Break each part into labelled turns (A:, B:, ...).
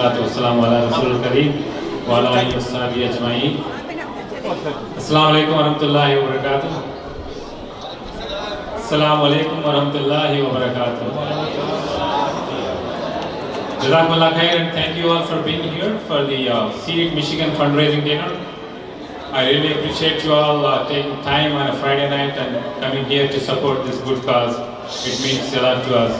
A: wassalatu wassalamu ala Rasulul Kareem wa ala alihi wa sahbihi ajma'in. Assalamu alaikum wa rahmatullahi wa barakatuh. Assalamu alaikum wa rahmatullahi wa barakatuh. Jazakumullah khair, and thank you all for being here for the Seed Michigan fundraising dinner. I really appreciate you all taking time on a Friday night and coming here to support this good cause. It means a lot to us.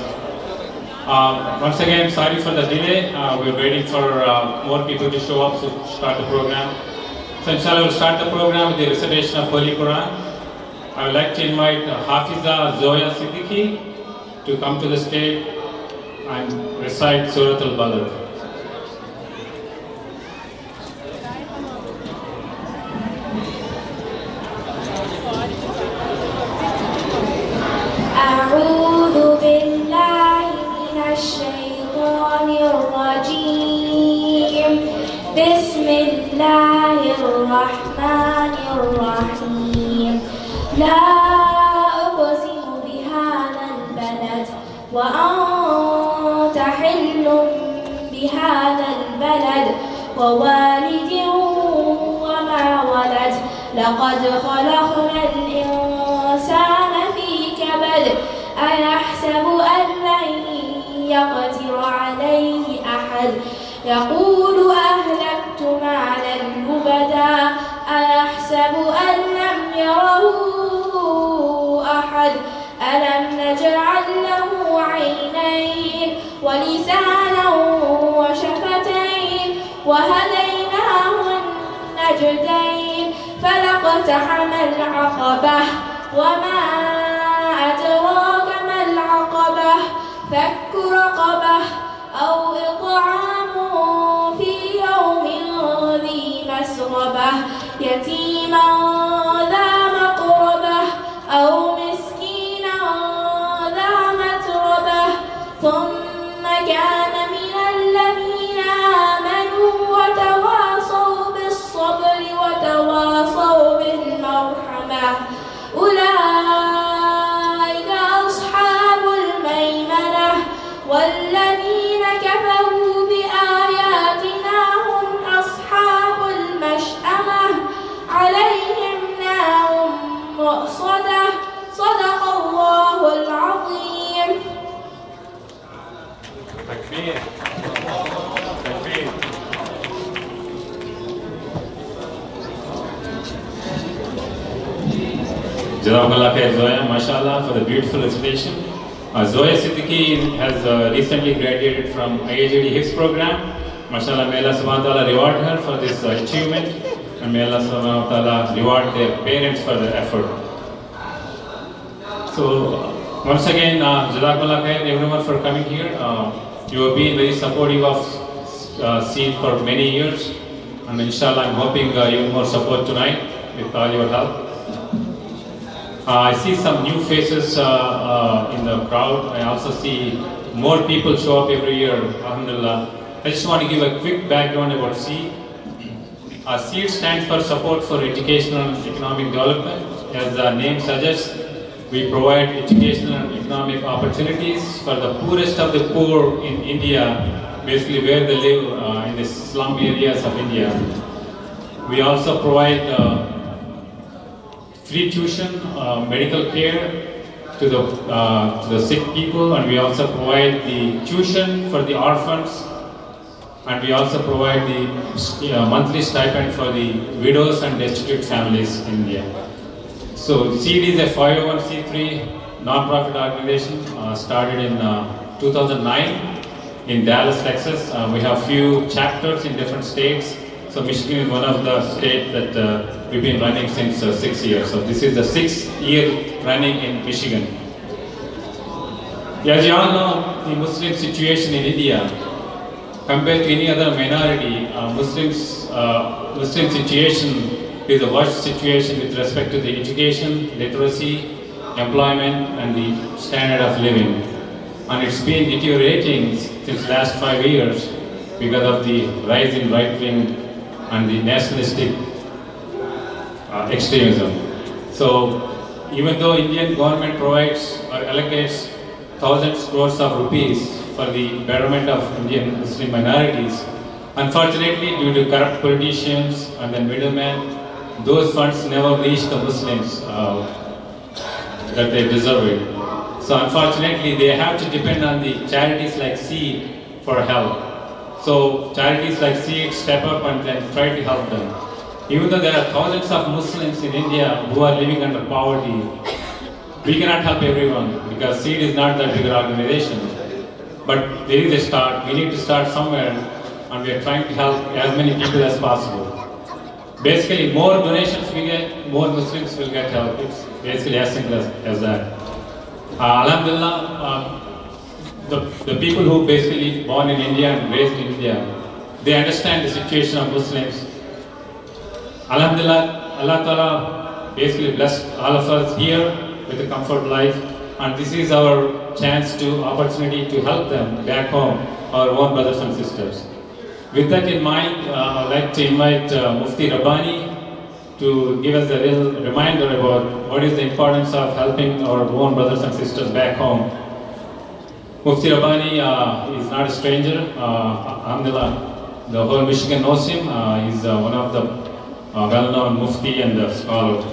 A: Once again, sorry for the delay. We're waiting for more people to show up to start the program. So inshallah, we'll start the program with the recitation of Holy Quran. I would like to invite Hafiza Zoya Siddiqui to come to the stage and recite Surah Al-Balad.
B: أعوذ بالله من الشيطان الرجيم. بسم الله الرحمن الرحيم. لا أقسم بهذا البلد وأنت حل بهذا البلد ووالد وما ولد. لقد خلقنا الإنسان في كبد. أيحسب أن لن يقدر عليه أحد. يقول أهلكت مالا لبدا. أيحسب أن لم يره أحد. ألم نجعل له عينين ولسانا وشفتين وهديناه النجدين. فلاقتحم العقبة وما أدراك ما العقبة. فك رقبة أو إطعام في يوم ذي مسغبة. يتيما ذا مقربة أو مسكينا ذا متربة. ثم كان من الذين آمنوا وتواصوا بالصبر وتواصوا بالمرحمة. أولئك أصحاب الميمنة. والذين كفروا بآياتنا هم أصحاب المشأمة. عليهم نار مؤصدة. صدق الله العظيم.
A: Takbir. Takbir. Jazakallah khair Zoya, mashallah, for the beautiful recitation. Zoya Siddiqui has recently graduated from IAJD HIFZ program. Mashallah, may Allah subhanahu wa ta'ala reward her for this achievement, and may Allah subhanahu wa ta'ala reward their parents for their effort. So, once again, Jazakallah khair everyone for coming here. You have been very supportive of Seed for many years, and inshallah I'm hoping even more support tonight with all your help. I see some new faces in the crowd. I also see more people show up every year, alhamdulillah. I just want to give a quick background about Seed. Seed stands for Support for Educational and Economic Development. As the name suggests, we provide educational and economic opportunities for the poorest of the poor in India, basically where they live in the slum areas of India. We also provide free tuition, medical care to the sick people, and we also provide the tuition for the orphans, and we also provide the monthly stipend for the widows and destitute families in India. So Seed is a 501c3 non-profit organization started in 2009 in Dallas, Texas. We have few chapters in different states. So Michigan is one of the states that we've been running since 6 years. So this is the 6th year running in Michigan. As you all know, the Muslim situation in India, compared to any other minority, Muslim situation is the worst situation with respect to the education, literacy, employment, and the standard of living. And it's been deteriorating since last 5 years because of the rise in right-wing and the nationalistic extremism. So even though Indian government provides or allocates thousands crores of rupees for the betterment of Indian Muslim minorities. Unfortunately, due to corrupt politicians and the middlemen, those funds never reach the Muslims that they deserve it. So unfortunately, they have to depend on the charities like Seed for help. So charities like Seed step up and then try to help them. Even though there are thousands of Muslims in India who are living under poverty, we cannot help everyone because Seed is not that big an organization. But there is a start. We need to start somewhere, and we are trying to help as many people as possible. Basically, more donations we get, more Muslims will get help. It's basically as simple as that. Alhamdulillah, the people who basically born in India and raised in India, they understand the situation of Muslims. Alhamdulillah, Allah Ta'ala basically blessed all of us here with a comfort life, and this is our opportunity to help them back home, our own brothers and sisters. With that in mind, I'd like to invite Mufti Rabbani to give us a little reminder about what is the importance of helping our own brothers and sisters back home. Mufti Rabbani is not a stranger. Alhamdulillah, the whole Michigan knows him. He's one of the well-known Mufti and the scholar.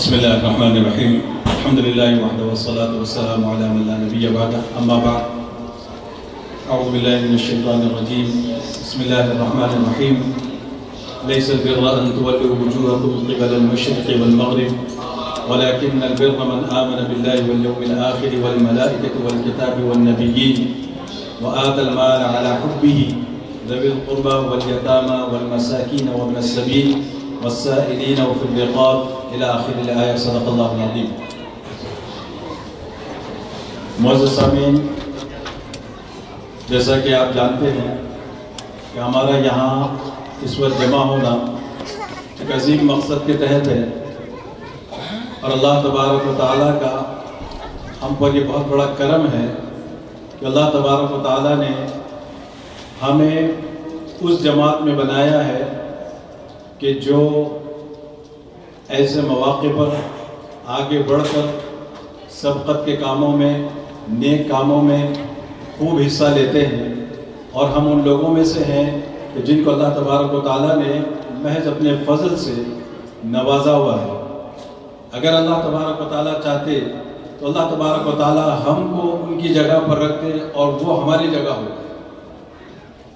C: بسم الله الرحمن الرحيم الحمد لله وحده والصلاة والسلام على من لا نبي بعده أما بعد أعوذ بالله من الشيطان الرجيم بسم الله الرحمن الرحيم ليس البر أن تولوا وجوهكم قبل المشرق والمغرب ولكن البر من آمن بالله واليوم الآخر والملائكة والكتاب والنبيين وآتى المال على حبه ذوي القربى واليتامى والمساكين وابن السبيل والسائلين وفي الرقاب إلى آخر الآية صدق الله العظيم. معزز سامعین، جیسا کہ آپ جانتے ہیں کہ ہمارا یہاں اس وقت جمع ہونا ایک عظیم مقصد کے تحت ہے، اور اللہ تبارک و تعالیٰ کا ہم پر یہ بہت بڑا کرم ہے کہ اللہ تبارک و تعالیٰ نے ہمیں اس جماعت میں بنایا ہے کہ جو ایسے مواقع پر آگے بڑھ کر سبقت کے کاموں میں، نیک کاموں میں خوب حصہ لیتے ہیں، اور ہم ان لوگوں میں سے ہیں کہ جن کو اللہ تبارک و تعالیٰ نے محض اپنے فضل سے نوازا ہوا ہے۔ اگر اللہ تبارک و تعالیٰ چاہتے تو اللہ تبارک و تعالیٰ ہم کو ان کی جگہ پر رکھتے اور وہ ہماری جگہ ہوتے،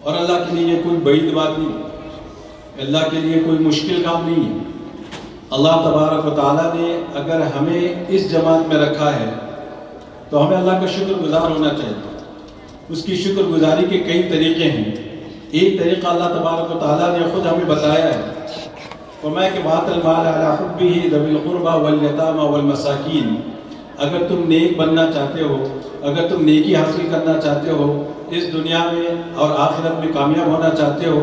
C: اور اللہ کے لیے یہ کوئی بعید بات نہیں ہے، اللہ کے لیے کوئی مشکل کام نہیں ہے۔ اللہ تبارک و تعالیٰ نے اگر ہمیں اس جماعت میں رکھا ہے تو ہمیں اللہ کا شکر گزار ہونا چاہیے۔ اس کی شکر گزاری کے کئی طریقے ہیں۔ ایک طریقہ اللہ تبارک و تعالیٰ نے خود ہمیں بتایا ہے، فرمایا کہ وَآتَى الْمَالَ عَلَىٰ حُبِّهِ ذَوِي الْقُرْبَىٰ وَالْيَتَامَىٰ وَالْمَسَاكِينِ۔ اگر تم نیک بننا چاہتے ہو، اگر تم نیکی حاصل کرنا چاہتے ہو، اس دنیا میں اور آخرت میں کامیاب ہونا چاہتے ہو،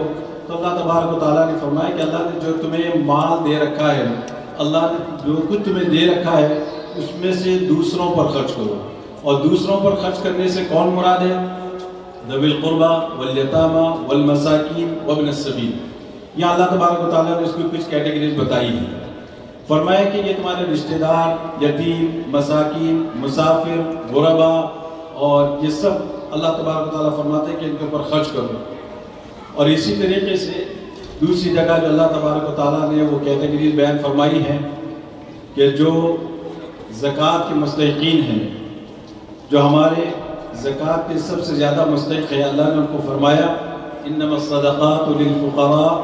C: تو اللہ تبارک و تعالیٰ نے فرمایا کہ اللہ نے جو تمہیں مال دے رکھا ہے، اللہ نے جو کچھ تمہیں دے رکھا ہے، اس میں سے دوسروں پر خرچ کرو۔ اور دوسروں پر خرچ کرنے سے کون مراد ہے؟ ذوی القربیٰ والیتامى والمساکین وابن السبیل۔ یہاں اللہ تبارک و تعالیٰ نے اس کی کچھ کیٹیگریز بتائی ہیں۔ فرمایا کہ یہ تمہارے رشتہ دار، یتیم، مساکین، مسافر، غرباء، اور یہ سب اللہ تبارک و تعالیٰ فرماتے ہیں کہ ان کے اوپر خرچ کرو۔ اور اسی طریقے سے دوسری جگہ جو اللہ تبارک و تعالیٰ نے وہ کیٹیگریز بیان فرمائی ہیں کہ جو زکوٰۃ کے مستحقین ہیں، جو ہمارے زکوٰۃ کے سب سے زیادہ مستحق ہیں، اللہ نے ان کو فرمایا انما الصدقات للفقراء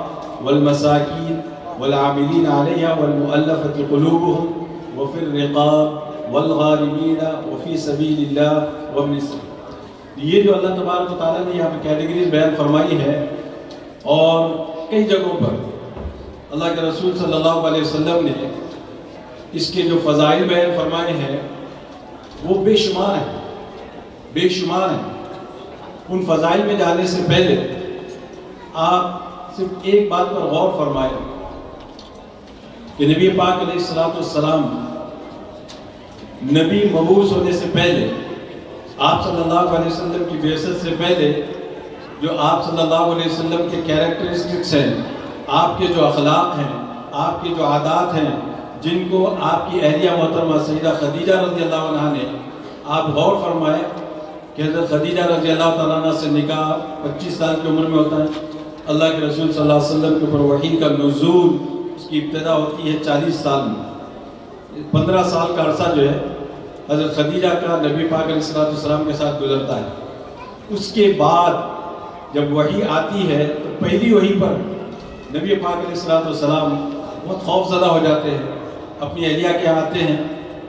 C: والمساکین والعاملین علیہا والمؤلفۃ قلوبهم وفی الرقاب والغارمین وفی سبیل اللہ وابن السبیل۔ یہ جو اللہ تبارک و تعالیٰ نے یہاں پہ کیٹیگریز بیان فرمائی ہے، اور کئی جگہوں پر اللہ کے رسول صلی اللہ علیہ وسلم نے اس کے جو فضائل بیان فرمائے ہیں وہ بے شمار ہیں، بے شمار ہیں۔ ان فضائل میں جانے سے پہلے آپ صرف ایک بات پر غور فرمائیں کہ نبی پاک علیہ السلام نبی مبعوث ہونے سے پہلے، آپ صلی اللہ علیہ وسلم کی بعثت سے پہلے جو آپ صلی اللہ علیہ وسلم کے کیریکٹرسٹکس ہیں، آپ کے جو اخلاق ہیں، آپ کے جو عادات ہیں، جن کو آپ کی اہلیہ محترمہ سیدہ خدیجہ رضی اللہ عنہ نے، آپ غور فرمائیں کہ حضرت خدیجہ رضی اللہ تعالیٰ عنہ سے نکاح 25 سال کی عمر میں ہوتا ہے، اللہ کے رسول صلی اللہ علیہ وسلم کے اوپر وحی کا نزول، اس کی ابتدا ہوتی ہے 40 سال میں۔ 15 سال کا عرصہ جو ہے حضرت خدیجہ کا نبی پاک علیہ السلام کے ساتھ گزرتا ہے۔ اس کے بعد جب وحی آتی ہے تو پہلی وحی پر نبی پاک علیہ السلام بہت خوف زدہ ہو جاتے ہیں، اپنی اہلیہ کے آتے ہیں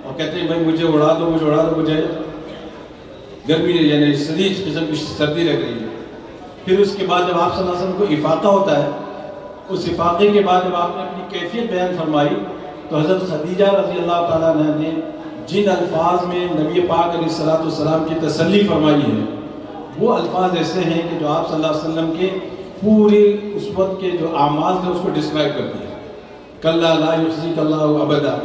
C: اور کہتے ہیں بھائی مجھے اڑا دو، مجھے گرمی یعنی شدید قسم کی سردی لگ رہی ہے۔ پھر اس کے بعد جب آپ صلی اللہ علیہ وسلم کو افاقہ ہوتا ہے، اس افاقے کے بعد جب آپ نے اپنی کیفیت بیان فرمائی تو حضرت خدیجہ رضی اللہ تعالیٰ عنہ نے جن الفاظ میں نبی پاک علیہ السلام کی تسلی فرمائی ہے، وہ الفاظ ایسے ہیں کہ جو آپ صلی اللہ علیہ وسلم کے پورے اس وقت کے جو اعمال تھے اس کو ڈسکرائب کرتی ہے۔ کَلَّا لَا يُخْزِيكَ اللَّهُ أَبَدًا،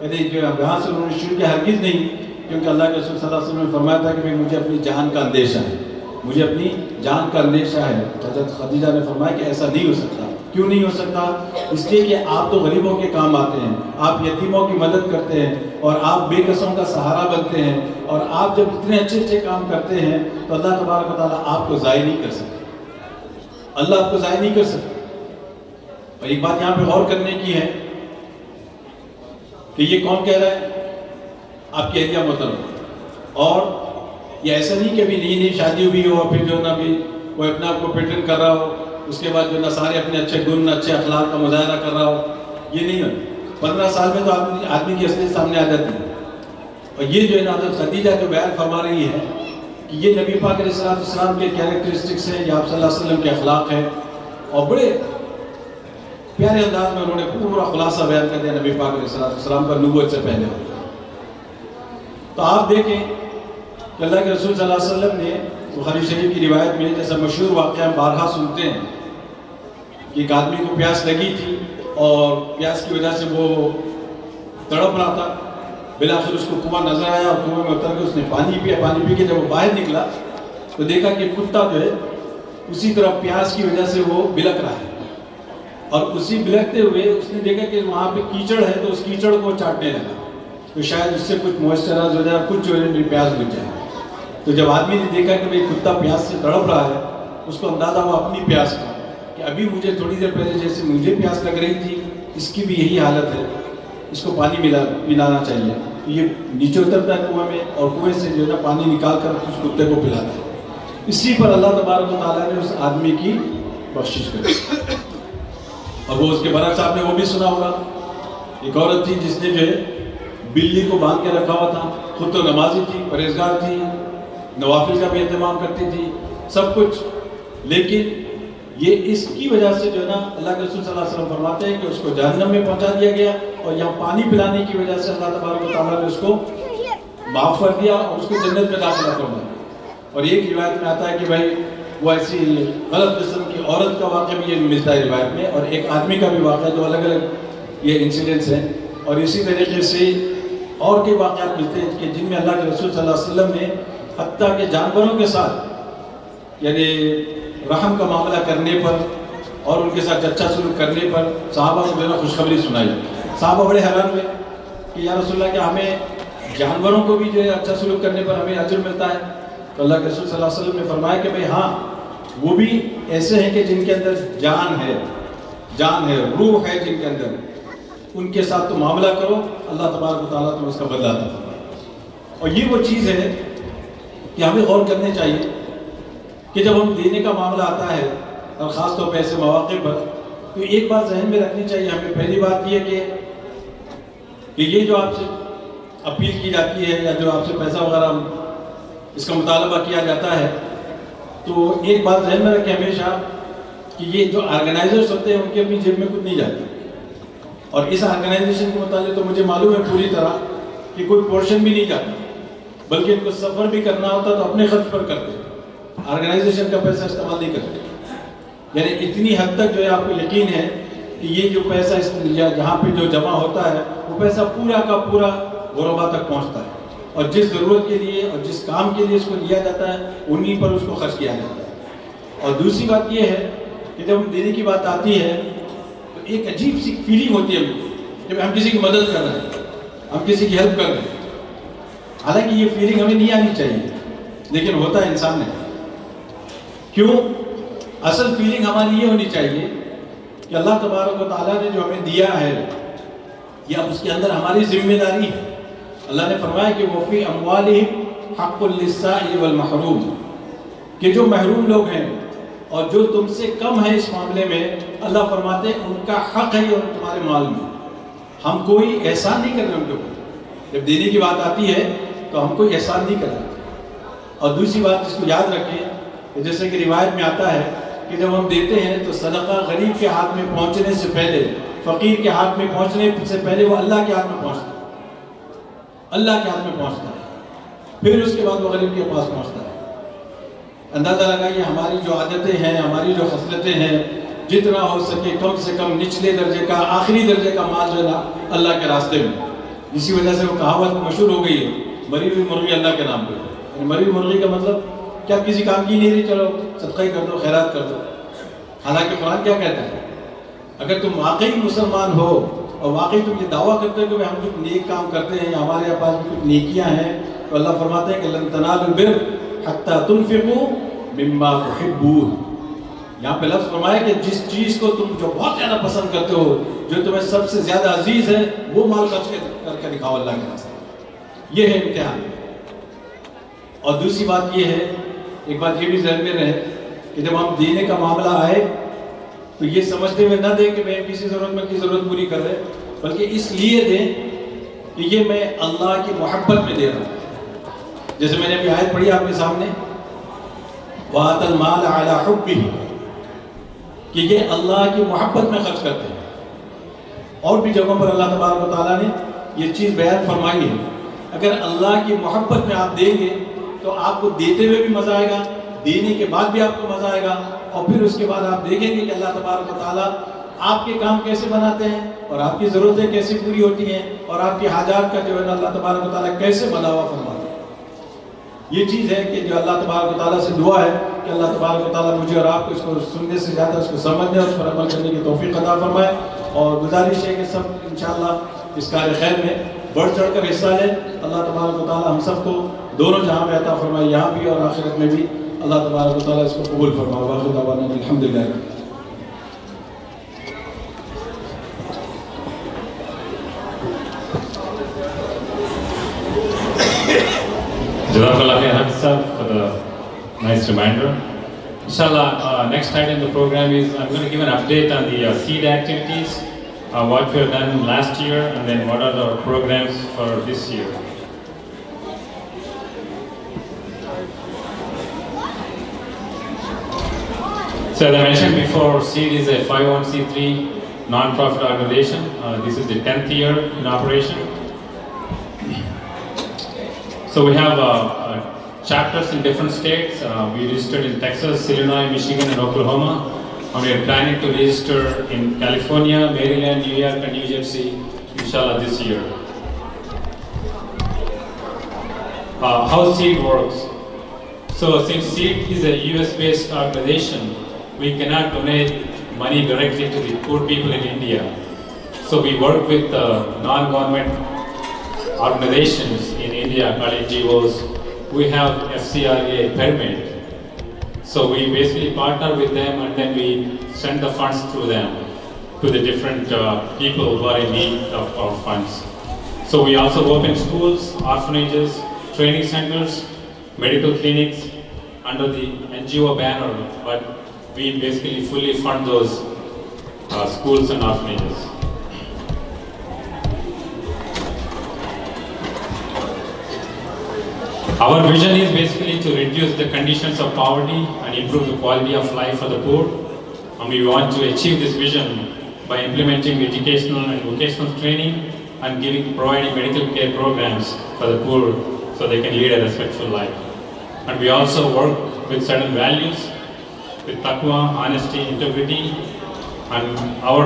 C: یعنی جو یہاں سے انہوں نے شروع کیا ہرگز نہیں، کیونکہ اللہ کے رسول صلی اللہ علیہ وسلم نے فرمایا تھا کہ مجھے اپنی جان کا اندیشہ ہے، مجھے اپنی جان کا اندیشہ ہے۔ حضرت خدیجہ نے فرمایا کہ ایسا نہیں ہو سکتا۔ کیوں نہیں ہو سکتا؟ اس لیے کہ آپ تو غریبوں کے کام آتے ہیں، آپ یتیموں کی مدد کرتے ہیں اور آپ بے کسوں کا سہارا بنتے ہیں، اور آپ جب اتنے اچھے اچھے کام کرتے ہیں تو اللہ تبارک و تعالیٰ آپ کو ضائع نہیں کر سکتے، اللہ آپ کو ضائع نہیں کر سکتے۔ اور ایک بات یہاں پہ غور کرنے کی ہے کہ یہ کون کہہ رہا ہے؟ آپ کی اہلیہ محترمہ۔ اور یہ ایسا نہیں کہ ابھی نئی شادی ہوئی ہو اور پھر جو نا بھی وہ اپنے آپ کو پیٹرن کر رہا ہو، اس کے بعد جو نا سارے اپنے اچھے گن، اچھے اخلاق کا مظاہرہ کر رہا ہو، یہ نہیں ہے۔ 15 سال میں تو آدمی کی اصلیت سامنے آ جاتی ہے۔ اور یہ جو ہے نا حضرت خدیجہ جو بیان فرما رہی ہے کہ یہ نبی پاک علیہ السلام کے کیریکٹرسٹکس ہیں، یہ آپ صلی اللہ علیہ وسلم کے اخلاق ہیں، اور بڑے پیارے انداز میں انہوں نے پورا خلاصہ بیان کر دیا نبی پاک علیہ السلام کا نبوت سے پہلے۔ تو آپ دیکھیں کہ اللہ کے رسول صلی اللہ علیہ وسلم نے بخاری شریف کی روایت میں جیسا مشہور واقعہ ہم بارہا سنتے ہیں کہ ایک آدمی کو پیاس لگی تھی اور پیاس کی وجہ سے وہ تڑپ رہا تھا، بلاخر اس کو کنواں نظر آیا اور کنویں میں اتر کے اس نے پانی پیا۔ پانی پی کے جب وہ باہر نکلا تو دیکھا کہ کتا جو ہے اسی طرح پیاس کی وجہ سے وہ بلک رہا ہے، اور اسی بلکتے ہوئے اس نے دیکھا کہ وہاں پہ کیچڑ ہے تو اس کیچڑ کو چاٹنے لگا تو شاید اس سے کچھ موئسچرائز ہو جائے، کچھ جو ہے میری پیاس بچ جائے۔ تو جب آدمی نے دیکھا کہ بھئی کتا پیاس سے تڑپ رہا ہے، اس کو اندازہ ہوا اپنی پیاس کا کہ ابھی مجھے تھوڑی دیر پہلے جیسے مجھے پیاس لگ رہی تھی، اس کی بھی یہی حالت ہے، اس کو پانی پلانا چاہیے۔ تو یہ نیچے اترتا ہے کنویں میں اور کنویں سے جو ہے نا پانی نکال کر اس کتے کو پلاتا ہے۔ اسی پر اللہ تبارک و تعالیٰ نے اس آدمی کی بخشش کری۔ اور وہ اس کے برعکس آپ نے وہ بھی سنا ہوگا، ایک عورت تھی جس نے جو ہے بلی کو باندھ کے رکھا ہوا تھا، خود تو نمازی تھی، پرہیزگار تھی، نوافل کا بھی اہتمام کرتی تھی، سب کچھ، لیکن یہ اس کی وجہ سے جو ہے نا اللہ کے رسول صلی اللہ علیہ وسلم فرماتے ہیں کہ اس کو جہنم میں پہنچا دیا گیا، اور یہاں پانی پلانے کی وجہ سے اللہ تبارک و تعالیٰ نے اس کو معاف کر دیا اور اس کو جنت میں داخلہ فرمایا۔ اور ایک روایت میں آتا ہے کہ بھائی وہ ایسی غلط قسم کی عورت کا واقعہ بھی یہ ملتا ہے روایت میں، اور ایک آدمی کا بھی واقعہ، جو الگ الگ یہ انسیڈنٹس ہیں۔ اور اسی طریقے سے اور کئی واقعات ملتے ہیں کہ جن میں اللہ کے رسول صلی اللہ علیہ وسلم نے حتیٰ کہ جانوروں کے ساتھ یعنی رحم کا معاملہ کرنے پر اور ان کے ساتھ اچھا سلوک کرنے پر صحابہ کو جو ہے نا خوشخبری سنائی۔ صحابہ بڑے حیران ہوئے کہ یا رسول اللہ کہ ہمیں جانوروں کو بھی جو ہے اچھا سلوک کرنے پر ہمیں اجر ملتا ہے؟ تو اللہ کے رسول صلی اللہ علیہ وسلم نے فرمایا کہ بھئی ہاں، وہ بھی ایسے ہیں کہ جن کے اندر جان ہے، روح ہے جن کے اندر، ان کے ساتھ تو معاملہ کرو، اللہ تبارک و تعالیٰ تمہیں اس کا بدلہ عطا فرمائے۔ اور یہ وہ چیز ہے کہ ہمیں غور کرنے چاہیے کہ جب ہم دینے کا معاملہ آتا ہے اور خاص طور پہ ایسے مواقع پر، تو ایک بات ذہن میں رکھنی چاہیے ہمیں۔ پہلی بات یہ کہ یہ جو آپ سے اپیل کی جاتی ہے یا جو آپ سے پیسہ وغیرہ اس کا مطالبہ کیا جاتا ہے، تو ایک بات ذہن میں رکھیں ہمیشہ کہ یہ جو آرگنائزرز ہوتے ہیں ان کے اپنی جیب میں کچھ نہیں جاتا، اور اس آرگنائزیشن کے متعلق تو مجھے معلوم ہے پوری طرح کہ کوئی پورشن بھی نہیں جاتا، بلکہ ان کو سفر بھی کرنا ہوتا تو اپنے خرچ پر کرتے، آرگنائزیشن کا پیسہ استعمال نہیں کرتے۔ یعنی اتنی حد تک جو ہے آپ کو یقین ہے کہ یہ جو پیسہ جہاں پہ جو جمع ہوتا ہے وہ پیسہ پورا کا پورا غربا تک پہنچتا ہے۔ اور جس ضرورت کے لیے اور جس کام کے لیے اس کو لیا جاتا ہے انہی پر اس کو خرچ کیا جاتا ہے۔ اور دوسری بات یہ ہے کہ جب ہم دینے کی بات آتی ہے تو ایک عجیب سی فیلنگ ہوتی ہے جب ہم کسی کی مدد کر رہے ہیں، ہم کسی کی ہیلپ کر رہے ہیں۔ حالانکہ یہ فیلنگ ہمیں نہیں آنی چاہیے، لیکن ہوتا ہے انسان میں۔ کیوں؟ اصل فیلنگ ہماری یہ ہونی چاہیے کہ اللہ تبارک و تعالیٰ نے جو ہمیں دیا ہے یہ اب اس کے اندر ہماری ذمہ داری ہے۔ اللہ نے فرمایا کہ وَفِي أَمْوَالِهِمْ حَقٌّ لِلسَّائِلِ وَالْمَحْرُومِ، کہ جو محروم لوگ ہیں اور جو تم سے کم ہے اس معاملے میں، اللہ فرماتے ہیں ان کا حق ہے یہ تمہارے مال میں۔ ہم کوئی احسان نہیں کر رہے ان کے اوپر، جب دینے کی بات آتی ہے تو ہم کوئی احسان نہیں کر رہے۔ اور دوسری بات جس کو یاد رکھیں کہ جیسے کہ روایت میں آتا ہے کہ جب ہم دیتے ہیں تو صدقہ غریب کے ہاتھ میں پہنچنے سے پہلے، فقیر کے ہاتھ میں پہنچنے سے پہلے وہ اللہ کے ہاتھ میں پہنچتا ہے، اللہ کے ہاتھ میں پہنچتا ہے، پھر اس کے بعد وہ غریب کے پاس پہنچتا ہے۔ اندازہ لگائیے ہماری جو عادتیں ہیں، ہماری جو خصلتیں ہیں، جتنا ہو سکے کم سے کم نچلے درجے کا، آخری درجے کا مال جو ہے نا اللہ کے راستے میں۔ اسی وجہ سے وہ کہاوت مشہور ہو گئی ہے، مری ہوئی مرغی اللہ کے نام پہ۔ یعنی مری ہوئی مرغی کا مطلب کیا کسی کام کی نہیں رہی، چلو صدقہ ہی کر دو، خیرات کر دو۔ حالانکہ قرآن کیا کہتا ہے؟ اگر تم واقعی مسلمان ہو اور واقعی تم یہ دعویٰ کرتے ہو کہ ہم کچھ نیک کام کرتے ہیں یا ہمارے پاس بھی کچھ نیکیاں ہیں، تو اللہ فرماتے ہیں کہ لن تنالوا البر حتی تنفقوا مما تحبون۔ یہاں پہ لفظ فرمایا کہ جس چیز کو تم جو بہت زیادہ پسند کرتے ہو، جو تمہیں سب سے زیادہ عزیز ہے، وہ مال خرچ کر کے دکھاؤ اللہ کے راستے میں۔ یہ ہے امتحان۔ اور دوسری بات یہ ہے، ایک بات یہ بھی ذہن میں رہے کہ جب ہم دینے کا معاملہ آئے تو یہ سمجھتے ہوئے نہ دیں کہ میں کسی ضرورت مند کی ضرورت پوری کر رہے، بلکہ اس لیے دیں کہ یہ میں اللہ کی محبت میں دے رہا ہوں۔ جیسے میں نے ابھی آیت پڑھی آپ کے سامنے، وَآتَ الْمَالَ عَلَى حُبِّهِ، کہ یہ اللہ کی محبت میں خرچ کرتے ہیں۔ اور بھی جگہوں پر اللہ تبارک و تعالیٰ نے یہ چیز بیان فرمائی ہے، اگر اللہ کی محبت میں آپ دیں گے تو آپ کو دیتے ہوئے بھی مزہ آئے گا، دینے کے بعد بھی آپ کو مزہ آئے گا، اور پھر اس کے بعد آپ دیکھیں گے کہ اللہ تبارک و تعالیٰ آپ کے کام کیسے بناتے ہیں اور آپ کی ضرورتیں کیسے پوری ہوتی ہیں اور آپ کی حاجات کا جو ہے اللہ تبارک و تعالیٰ کیسے مداوا فرماتے ہیں۔ یہ چیز ہے کہ جو اللہ تبارک و تعالیٰ سے دعا ہے کہ اللہ تبارک و تعالیٰ مجھے اور آپ کو اس کو سننے سے زیادہ اس کو سمجھنے اور اس پر عمل کرنے کی توفیق عطا فرمائے۔ اور گزارش ہے کہ سب انشاءاللہ اس کار خیر میں بڑھ چڑھ کر حصہ لیں۔ اللہ تبارک و تعالیٰ ہم سب کو دونوں جہاں میں عطا فرمائے، یہاں بھی اور آخرت میں بھی۔ اللہ تبارک و تعالیٰ اس کو قبول فرمائے۔ وآخر دعوانا الحمدللہ۔
A: Jazakallah khair, Hafiz sir, for the nice reminder. Inshallah, next item in the program is I'm going to give an update on the seed activities, what we have done last year, and then what are the programs for this year. So as I mentioned before, SEED is a 501c3 non-profit organization. This is the 10th year in operation. So we have chapters in different states. We registered in Texas, Illinois, Michigan, and Oklahoma. And we are planning to register in California, Maryland, New York, and New Jersey, inshallah, this year. How SEED works. So since SEED is a US-based organization, we cannot donate money directly to the poor people in India. So we work with non-government organizations in India called NGOs. We have FCRA permit. So we basically partner with them and then we send the funds through them to the different people who are in need of our funds. So we also open schools, orphanages, training centers, medical clinics under the NGO banner, but we basically fully fund those schools and orphanages. Our vision is basically to reduce the conditions of poverty and improve the quality of life for the poor. And we want to achieve this vision by implementing educational and vocational training and providing medical care programs for the poor so they can lead a respectful life. And we also work with certain values, with taqwa, honesty, integrity, and our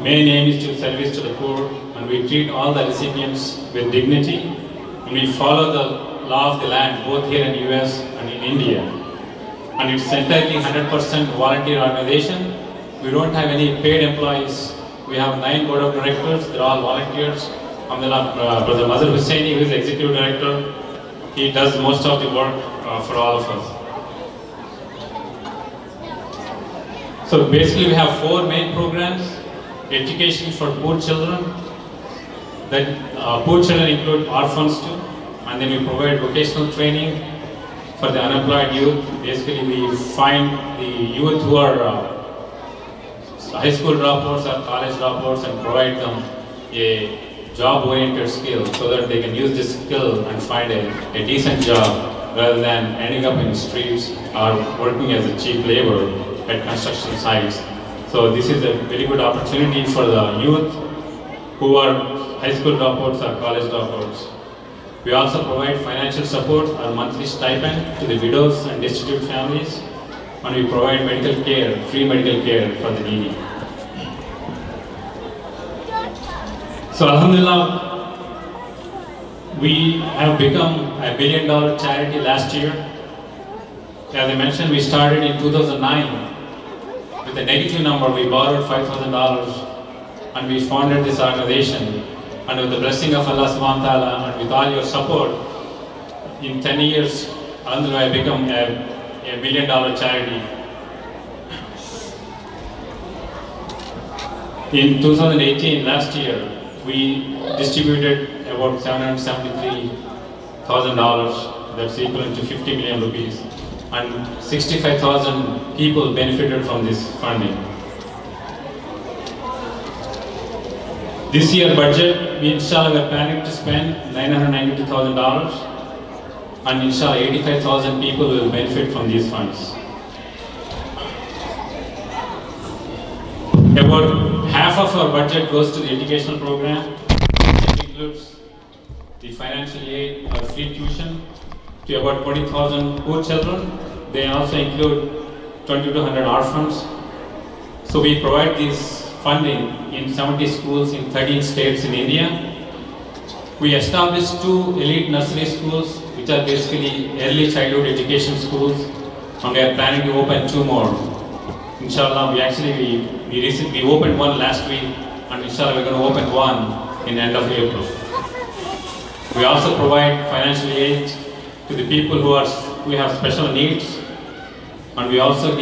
A: main aim is to service to the poor, and we treat all the recipients with dignity And we follow the law of the land both here in US and in India. And it's entirely 100% volunteer organization. We don't have any paid employees. We have 9 board of directors, they're all volunteers. Brother Mazhar Hussaini, who is the executive director, he does most of the work for all of us. So basically we have 4 main programs. Education for poor children. Poor children include orphans too. And then we provide vocational training for the unemployed youth. Basically we find the youth who are high school dropouts or college dropouts and provide them a job-oriented skill so that they can use this skill and find a decent job rather than ending up in the streets or working as a cheap labor at construction sites. So this is a very good opportunity for the youth who are high school dropouts or college dropouts. We also provide financial support or monthly stipend to the widows and destitute families, and we provide medical care, free medical care for the needy. So Alhamdulillah, we have become a $1 billion charity last year. As I mentioned, we started in 2009 with a negative number. We borrowed $5,000 and we founded this organization. And with the blessing of Allah subhanahu wa ta'ala and with all your support, in 10 years, Alhamdulillah, I become a $1 billion charity. In 2018, last year, we distributed about $773,000, that's equivalent to 50 million rupees, and 65,000 people benefited from this funding. This year budget, we inshallah we are planning to spend $992,000, and inshallah 85,000 people will benefit from these funds. About half of our budget goes to the educational program. It includes the financial aid or free tuition to about 20,000 poor children. They also include 2,200 orphans. So we provide this funding in 70 schools in 13 states in India. We established 2 elite nursery schools, which are basically early childhood education schools, and we are planning to open 2 more. Inshallah, we opened one last week, and inshallah we're going to open one in the end of April. We also provide financial aid to the people who have special needs, and we also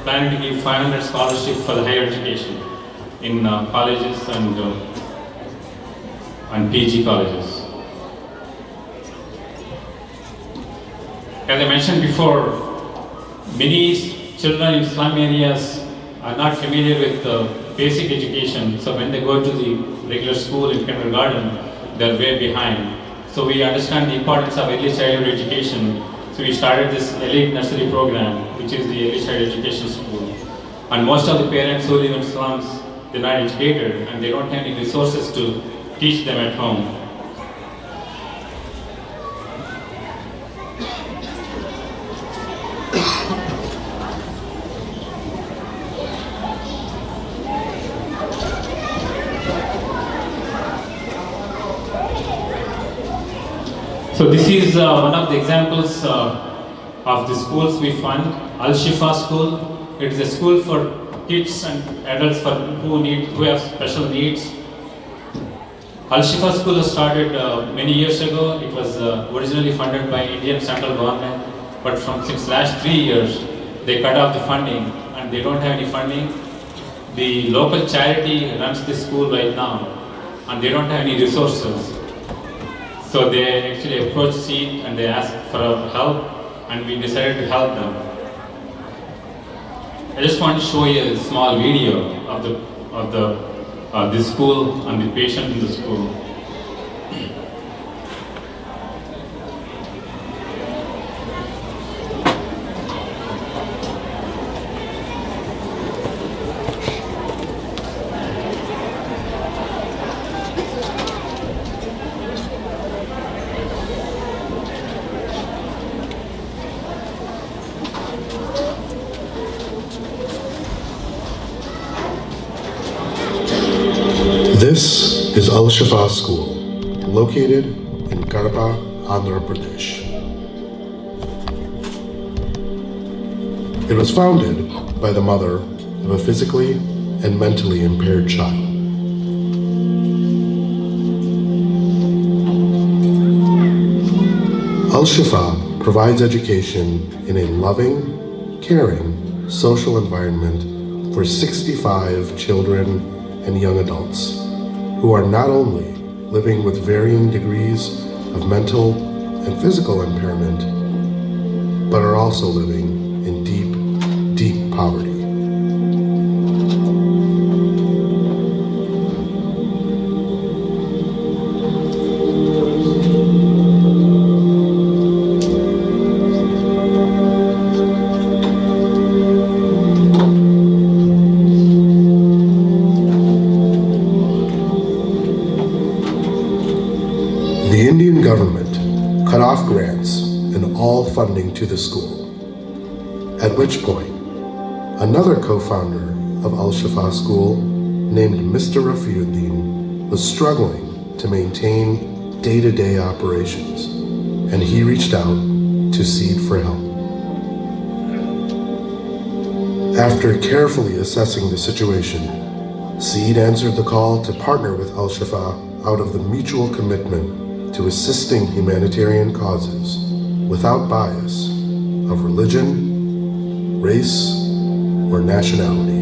A: planning to give 500 scholarships for the higher education in colleges and PG colleges. As I mentioned before, many children in slum areas are not familiar with basic education, so when they go to the regular school in kindergarten, they're way behind. So we understand the importance of early childhood education. So we started this elite nursery program, which is the early childhood education school. And most of the parents who live in slums, they're not educated and they don't have any resources to teach them at home. So this is one of the examples of the schools we fund. Al Shifa School. It is a school for kids and adults who have special needs. Al Shifa School was started many years ago. It was originally funded by Indian central government, but since last 3 years, they cut off the funding and they don't have any funding. The local charity runs this school right now and they don't have any resources. So they actually approached SEED and they asked for help, and we decided to help them. I just want to show you a small video of this school and the patient in the school.
D: This is Al Shifa School, located in Kadapa, Andhra Pradesh. It was founded by the mother of a physically and mentally impaired child. Al-Shifa provides education in a loving, caring, social environment for 65 children and young adults who are not only living with varying degrees of mental and physical impairment, but are also living in deep, deep poverty. The Indian government cut off grants and all funding to the school, at which point another co-founder of Al-Shifa School, named Mr. Rafiuddin, was struggling to maintain day-to-day operations, and he reached out to Seed for help. After carefully assessing the situation, Seed answered the call to partner with Al-Shifa out of the mutual commitment to assisting humanitarian causes without bias of religion, race, or nationality.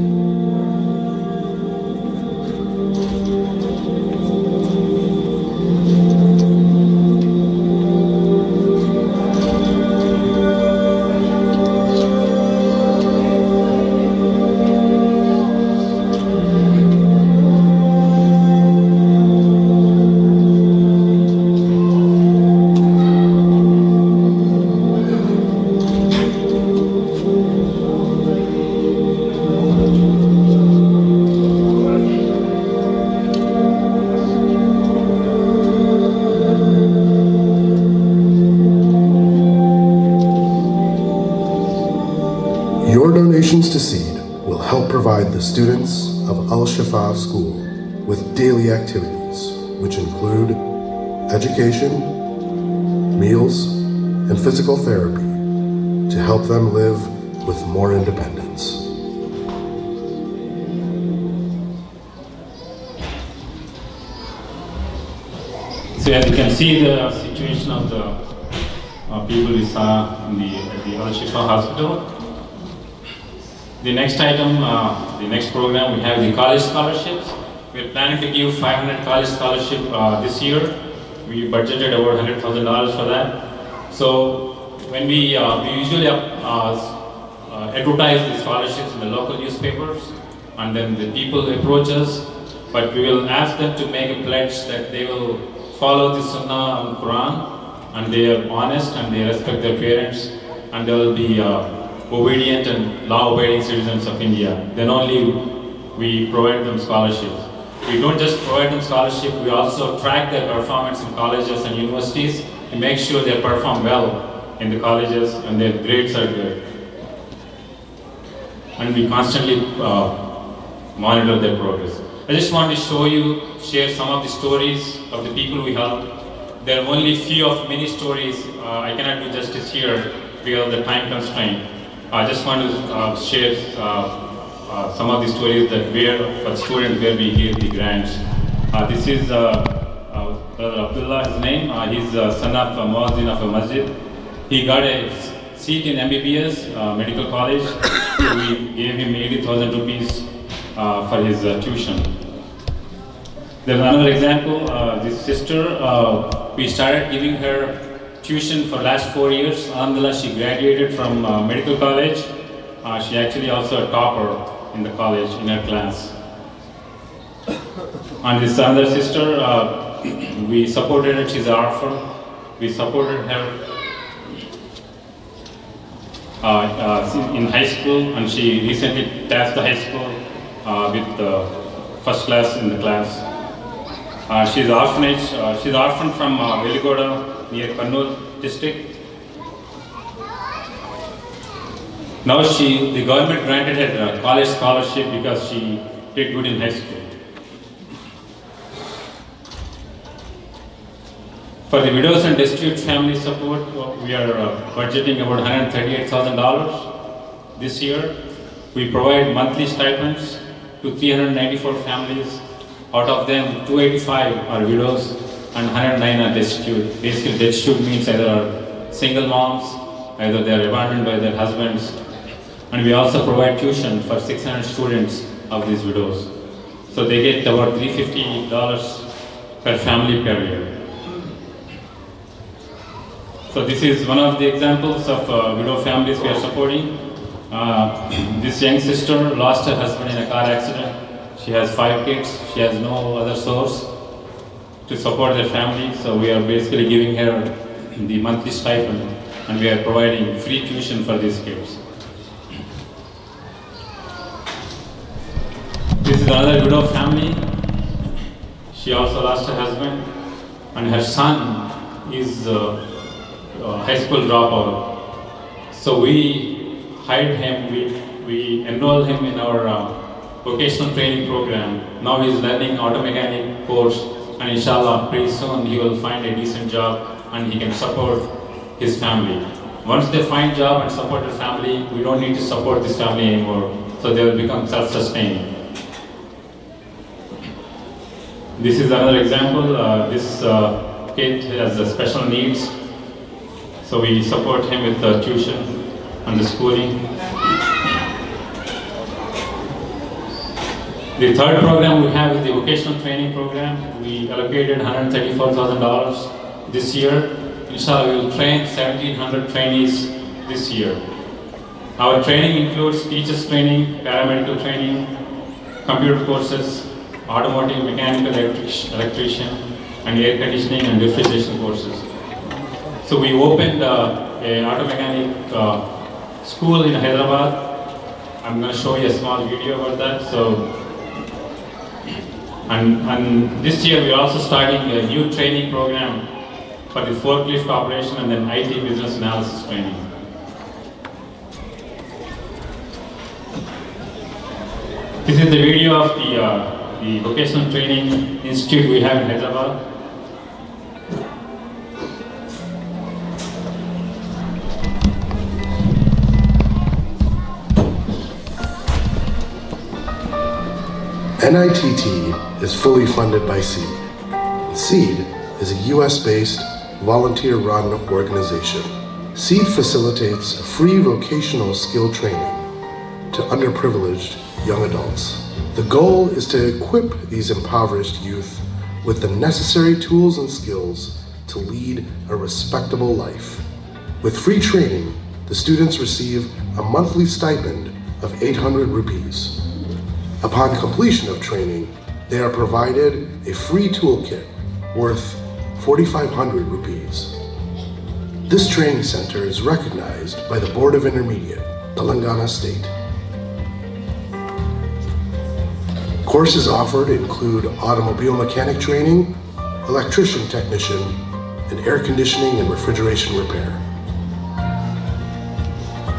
D: Your donations to Seed will help provide the students of Al-Shifa School with daily activities, which include education, meals, and physical therapy to help them live with more independence.
A: So as you can see the situation of the people we saw in the Al-Shifa hospital. The next item, the next program, we have the college scholarships. We're planning to give 500 college scholarship this year. We budgeted over $100,000 for that. So when we usually advertise the scholarships in the local newspapers, and then the people approach us, but we will ask them to make a pledge that they will follow the Sunnah and Quran, and they are honest and they respect their parents, and they will be obedient and law-abiding citizens of India. Then only we provide them scholarships. We don't just provide them scholarship, we also track their performance in colleges and universities to make sure they perform well in the colleges and their grades are good. And we constantly monitor their progress. I just want to share some of the stories of the people we helped. There are only few of many stories. I cannot do justice here because of the time constraint. I just want to share some of the stories that for students where we give the grants. This is Brother Abdullah, his name. He's the son of a muazzin of a masjid. He got a seat in MBBS medical college. We gave him 80,000 rupees for his tuition. There's another example. This sister, we started giving her tuition for last 4 years. Alhamdulillah, she graduated from medical college. She actually also a topper in the college in her class. And this other sister, we supported her. She's an orphan. We supported her in high school, and she recently passed the high school with the first class in the class. She's an orphanage. She's an orphan from Veligoda, near Kannur district. Now the government granted her a college scholarship because she did good in high school. For the widows and destitute family support, we are budgeting about $138,000 this year. We provide monthly stipends to 394 families. Out of them, 285 are widows and 109 are destitute. Basically, destitute means either are single moms, either they are abandoned by their husbands. And we also provide tuition for 600 students of these widows. So they get about $350 per family per year. So this is one of the examples of widow families we are supporting. This young sister lost her husband in a car accident. She has 5 kids. She has no other source to support their family. So we are basically giving her the monthly stipend and we are providing free tuition for these kids. This is another widow family. She also lost her husband and her son is high school dropout. So we hired him, we enrolled him in our vocational training program. Now he's learning auto mechanic course and inshallah pretty soon he will find a decent job and he can support his family. Once they find job and support their family, we don't need to support this family anymore. So they will become self-sustaining. This is another example. This kid has special needs. So we support him with the tuition and the schooling. The third program we have is the vocational training program. We allocated $134,000 this year. Inshallah, we will train 1,700 trainees this year. Our training includes teachers training, paramedical training, computer courses, automotive, mechanical, electrician, and air conditioning and refrigeration courses. So we opened an auto mechanic school in Hyderabad. I'm going to show you a small video about that. So, and this year we're also starting a new training program for the forklift operation and then IT business analysis training. This is the video of the vocational training institute we have in Hyderabad.
D: NITT is fully funded by SEED. SEED is a US-based, volunteer-run organization. SEED facilitates free vocational skill training to underprivileged young adults. The goal is to equip these impoverished youth with the necessary tools and skills to lead a respectable life. With free training, the students receive a monthly stipend of 800 rupees. Upon completion of training, they are provided a free toolkit worth 4,500 rupees. This training center is recognized by the Board of Intermediate, Telangana State. Courses offered include automobile mechanic training, electrician technician, and air conditioning and refrigeration repair.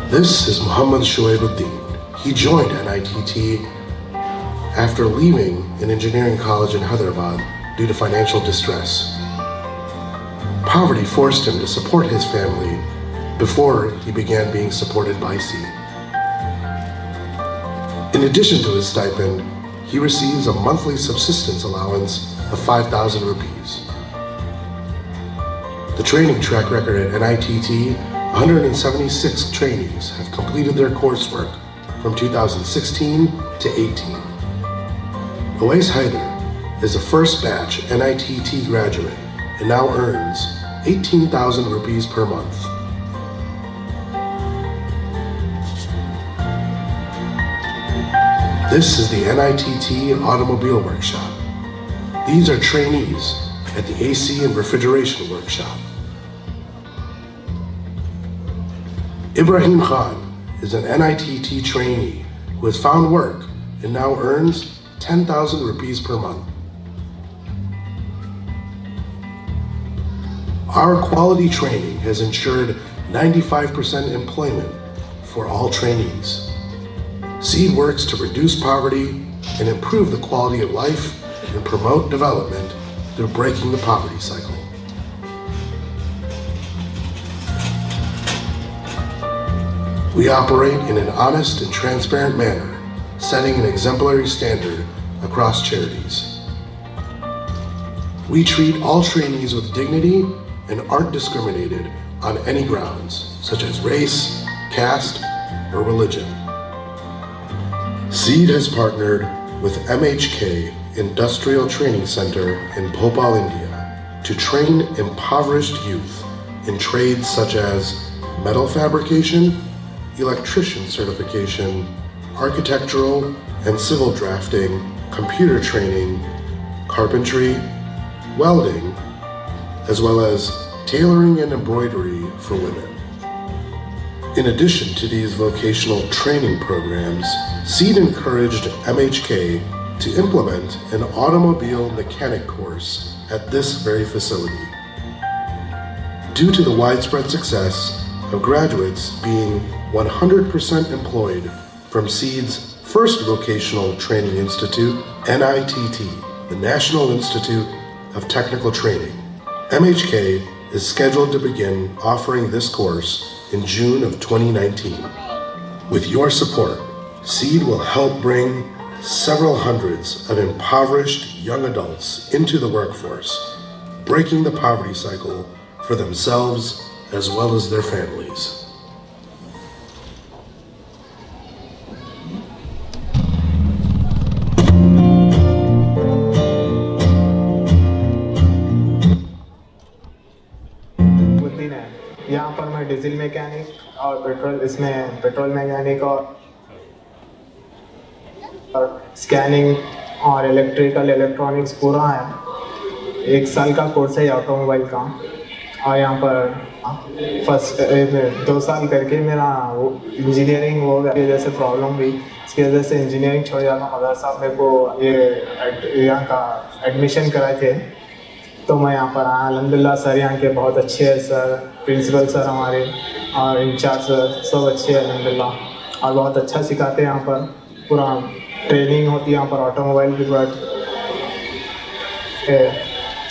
D: This is Muhammad Shoaibuddin. He joined NITT after leaving an engineering college in Hyderabad due to financial distress. Poverty forced him to support his family before he began being supported by SEED. In addition to his stipend, he receives a monthly subsistence allowance of 5,000 rupees. The training track record at NITT, 176 trainees have completed their coursework from 2016 to 18. Awais Haider is a first batch NITT graduate and now earns 18,000 rupees per month. This is the NITT Automobile Workshop. These are trainees at the AC and Refrigeration Workshop. Ibrahim Khan is an NITT trainee who has found work and now earns 10,000 rupees per month. Our quality training has ensured 95% employment for all trainees. SEED works to reduce poverty and improve the quality of life and promote development through breaking the poverty cycle. We operate in an honest and transparent manner, setting an exemplary standard across charities. We treat all trainees with dignity and aren't discriminated on any grounds, such as race, caste, or religion. SEED has partnered with MHK Industrial Training Center in Bhopal, India, to train impoverished youth in trades such as metal fabrication, electrician certification, architectural and civil drafting, computer training, carpentry, welding, as well as tailoring and embroidery for women. In addition to these vocational training programs, SEED encouraged MHK to implement an automobile mechanic course at this very facility. Due to the widespread success of graduates being 100% employed from SEED's first vocational training institute, NITT, the National Institute of Technical Training, MHK is scheduled to begin offering this course in June of 2019. With your support, SEED will help bring several hundreds of impoverished young adults into the workforce, breaking the poverty cycle for themselves as well as their families.
E: यहाँ पर मैं diesel mechanic और petrol mechanic और scanning और electronics पूरा है। 1 साल का कोर्स है ऑटोमोबाइल का। और यहाँ पर फर्स्ट 2 साल करके मेरा इंजीनियरिंग हो गया। जैसे प्रॉब्लम हुई, इसकी वजह से इंजीनियरिंग छोड़ जाना। मदर साहब मेरे को ये यहाँ का एडमिशन कराए थे, तो मैं यहाँ पर आया। अल्हम्दुलिल्लाह सर यहाँ के बहुत अच्छे हैं, सर प्रिंसिपल सर हमारे और इंचार्ज सर सब अच्छे हैं अल्हम्दुलिल्लाह, और बहुत अच्छा सिखाते हैं। यहाँ पर पूरा ट्रेनिंग होती है। यहाँ पर ऑटोमोबाइल की पूरा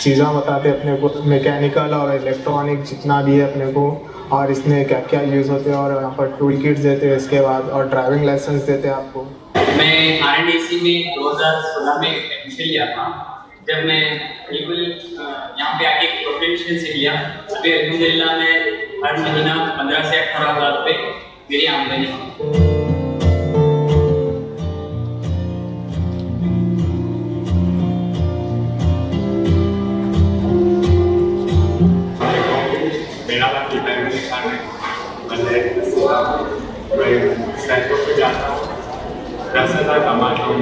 E: चीज़ें बताते हैं अपने को, मैकेनिकल और इलेक्ट्रॉनिक जितना भी है अपने को, और इसमें क्या क्या यूज़ होते हैं। और यहाँ पर टूल किट्स देते हैं, इसके बाद और ड्राइविंग लाइसेंस देते हैं आपको।
F: मैं RNDC में 2016 में एडमिशन लिया था। जब मैं बिल्कुल यहाँ पे आके प्रोफेशन सीख लिया, अभी अल्हम्दुलिल्लाह मैं हर महीना 15 से 18 हज़ार रुपये मेरी आमदनी है।
G: मेरा नाम रिटायरमेंट खान है। मैं सैकड़ों पे जाता हूँ, 10,000 कमाता हूँ।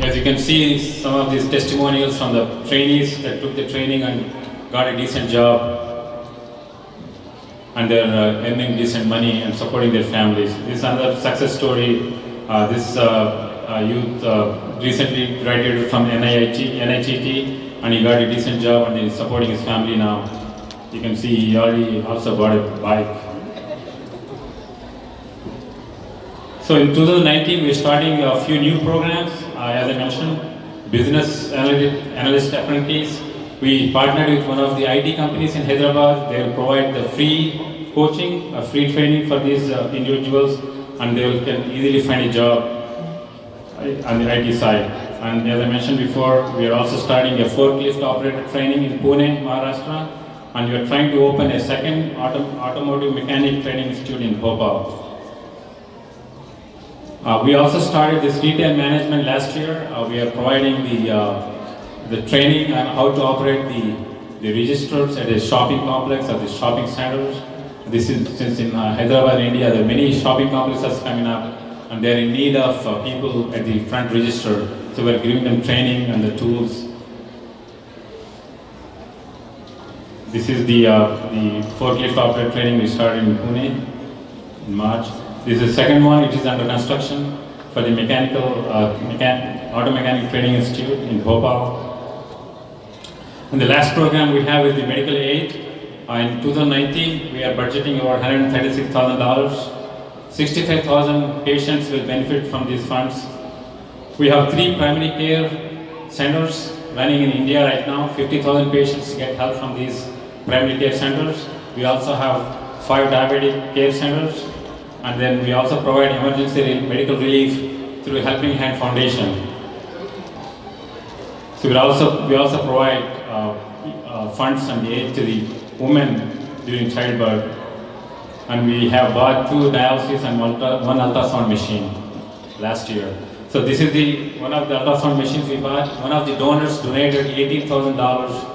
A: As you can see, some of these testimonials from the trainees that took the training and got a decent job, and they're earning decent money and supporting their families. This is another success story. This youth recently graduated from NITT, and he got a decent job and he's supporting his family now. You can see he already also bought a bike. So in 2019, we're starting a few new programs. As I mentioned, business analyst apprentice. We partnered with one of the IT companies in Hyderabad. They will provide the free coaching, free training for these individuals, and they can easily find a job on the IT side. And as I mentioned before, we are also starting a forklift operator training in Pune, Maharashtra, and we are trying to open a second automotive mechanic training institute in Bhopal. We also started this retail management last year. We are providing the training on how to operate the registers at the shopping complex or the shopping centers. This is since in Hyderabad, India, there are many shopping complexes coming up, and they're in need of people at the front register. So we're giving them training and the tools. This is the forklift operator training we started in Pune in March. This is the second one. It is under construction for the auto mechanic training institute in Bhopal. And the last program we have is the medical aid. In 2019, we are budgeting over $136,000. 65,000 patients will benefit from these funds. We have 3 primary care centers running in India right now. 50,000 patients get help from these primary care centers. We also have 5 diabetic care centers, and then we also provide emergency medical relief through Helping Hand Foundation. So we also provide funds and aid to the women during childbirth, and we have bought 2 dialysis and 1 ultrasound machine last year. So this is one of the ultrasound machines we bought. One of the donors donated $18,000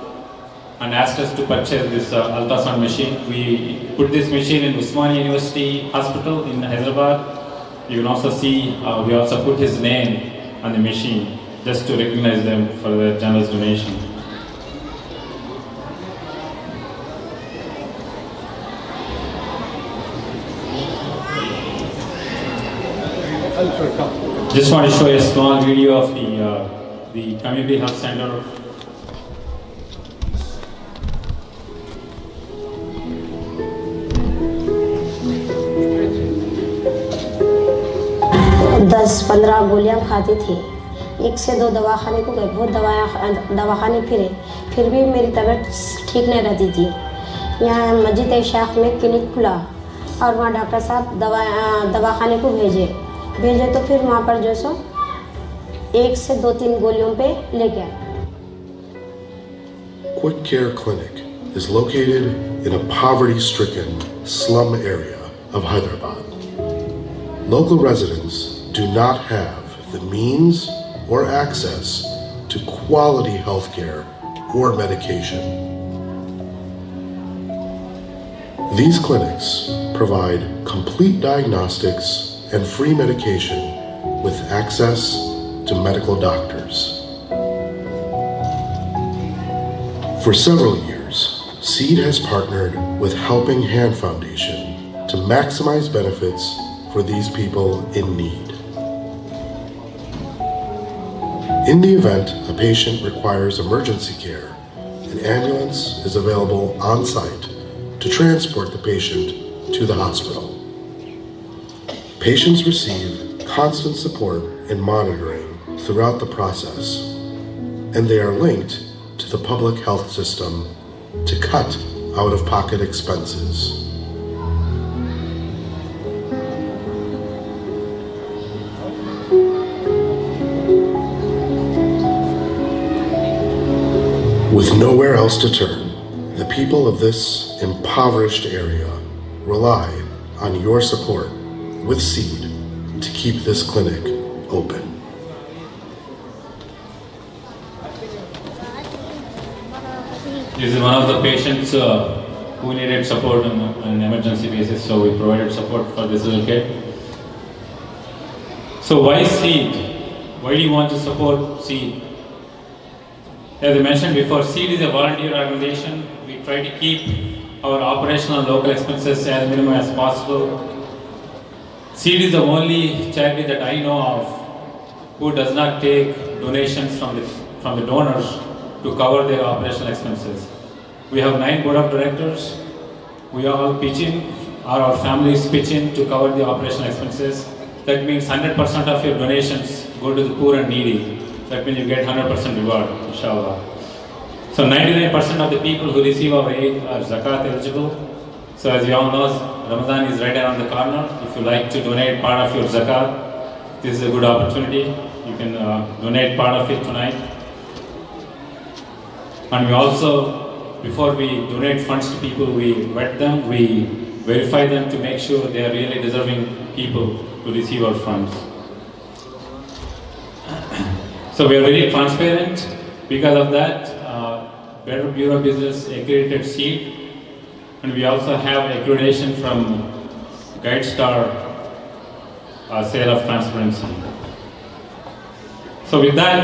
A: and asked us to purchase this ultrasound machine. We put this machine in Usmania University Hospital in Hyderabad. You can also see we also put his name on the machine just to recognize them for their generous donation. Just want to show you a small video of the community health center.
H: दस 15 गोलियां खाती थी, 1 से 2 दवाखाने को गए, बहुत दवाखाने फिरे, फिर भी मेरी तबीयत ठीक नहीं रहती थी। यहाँ मस्जिद इशाक में क्लिनिक खुला और वहाँ डॉक्टर साहब दवाखाने को भेजे तो फिर वहाँ पर जो सो 1 से 2-3 गोलियों पे ले गया।
D: Quick Care Clinic is located in a poverty-stricken slum area of Hyderabad. Local residents do not have the means or access to quality health care or medication. These clinics provide complete diagnostics and free medication with access to medical doctors. For several years, SEED has partnered with Helping Hand Foundation to maximize benefits for these people in need. In the event a patient requires emergency care, an ambulance is available on site to transport the patient to the hospital. Patients receive constant support and monitoring throughout the process, and they are linked to the public health system to cut out-of-pocket expenses. With nowhere else to turn, the people of this impoverished area rely on your support with SEED to keep this clinic open.
A: This is one of the patients who needed support on an emergency basis, so we provided support for this little kid. So why SEED? Why do you want to support SEED? As I mentioned before, SEED is a volunteer organization. We try to keep our operational and local expenses as minimum as possible. SEED is the only charity that I know of who does not take donations from the donors to cover their operational expenses. We have 9 board of directors. We all pitch in, or our families pitch in to cover the operational expenses. That means 100% of your donations go to the poor and needy. That means you get 100% reward, inshallah. So 99% of the people who receive our aid are zakat eligible. So as you all know, Ramadan is right around the corner. If you like to donate part of your zakat, this is a good opportunity. You can donate part of it tonight. And we also, before we donate funds to people, we vet them, we verify them to make sure they are really deserving people to receive our funds. So we are very transparent. Because of that, Better Bureau Business accredited SEED, and we also have accreditation from GuideStar Sale of Transparency. So with that,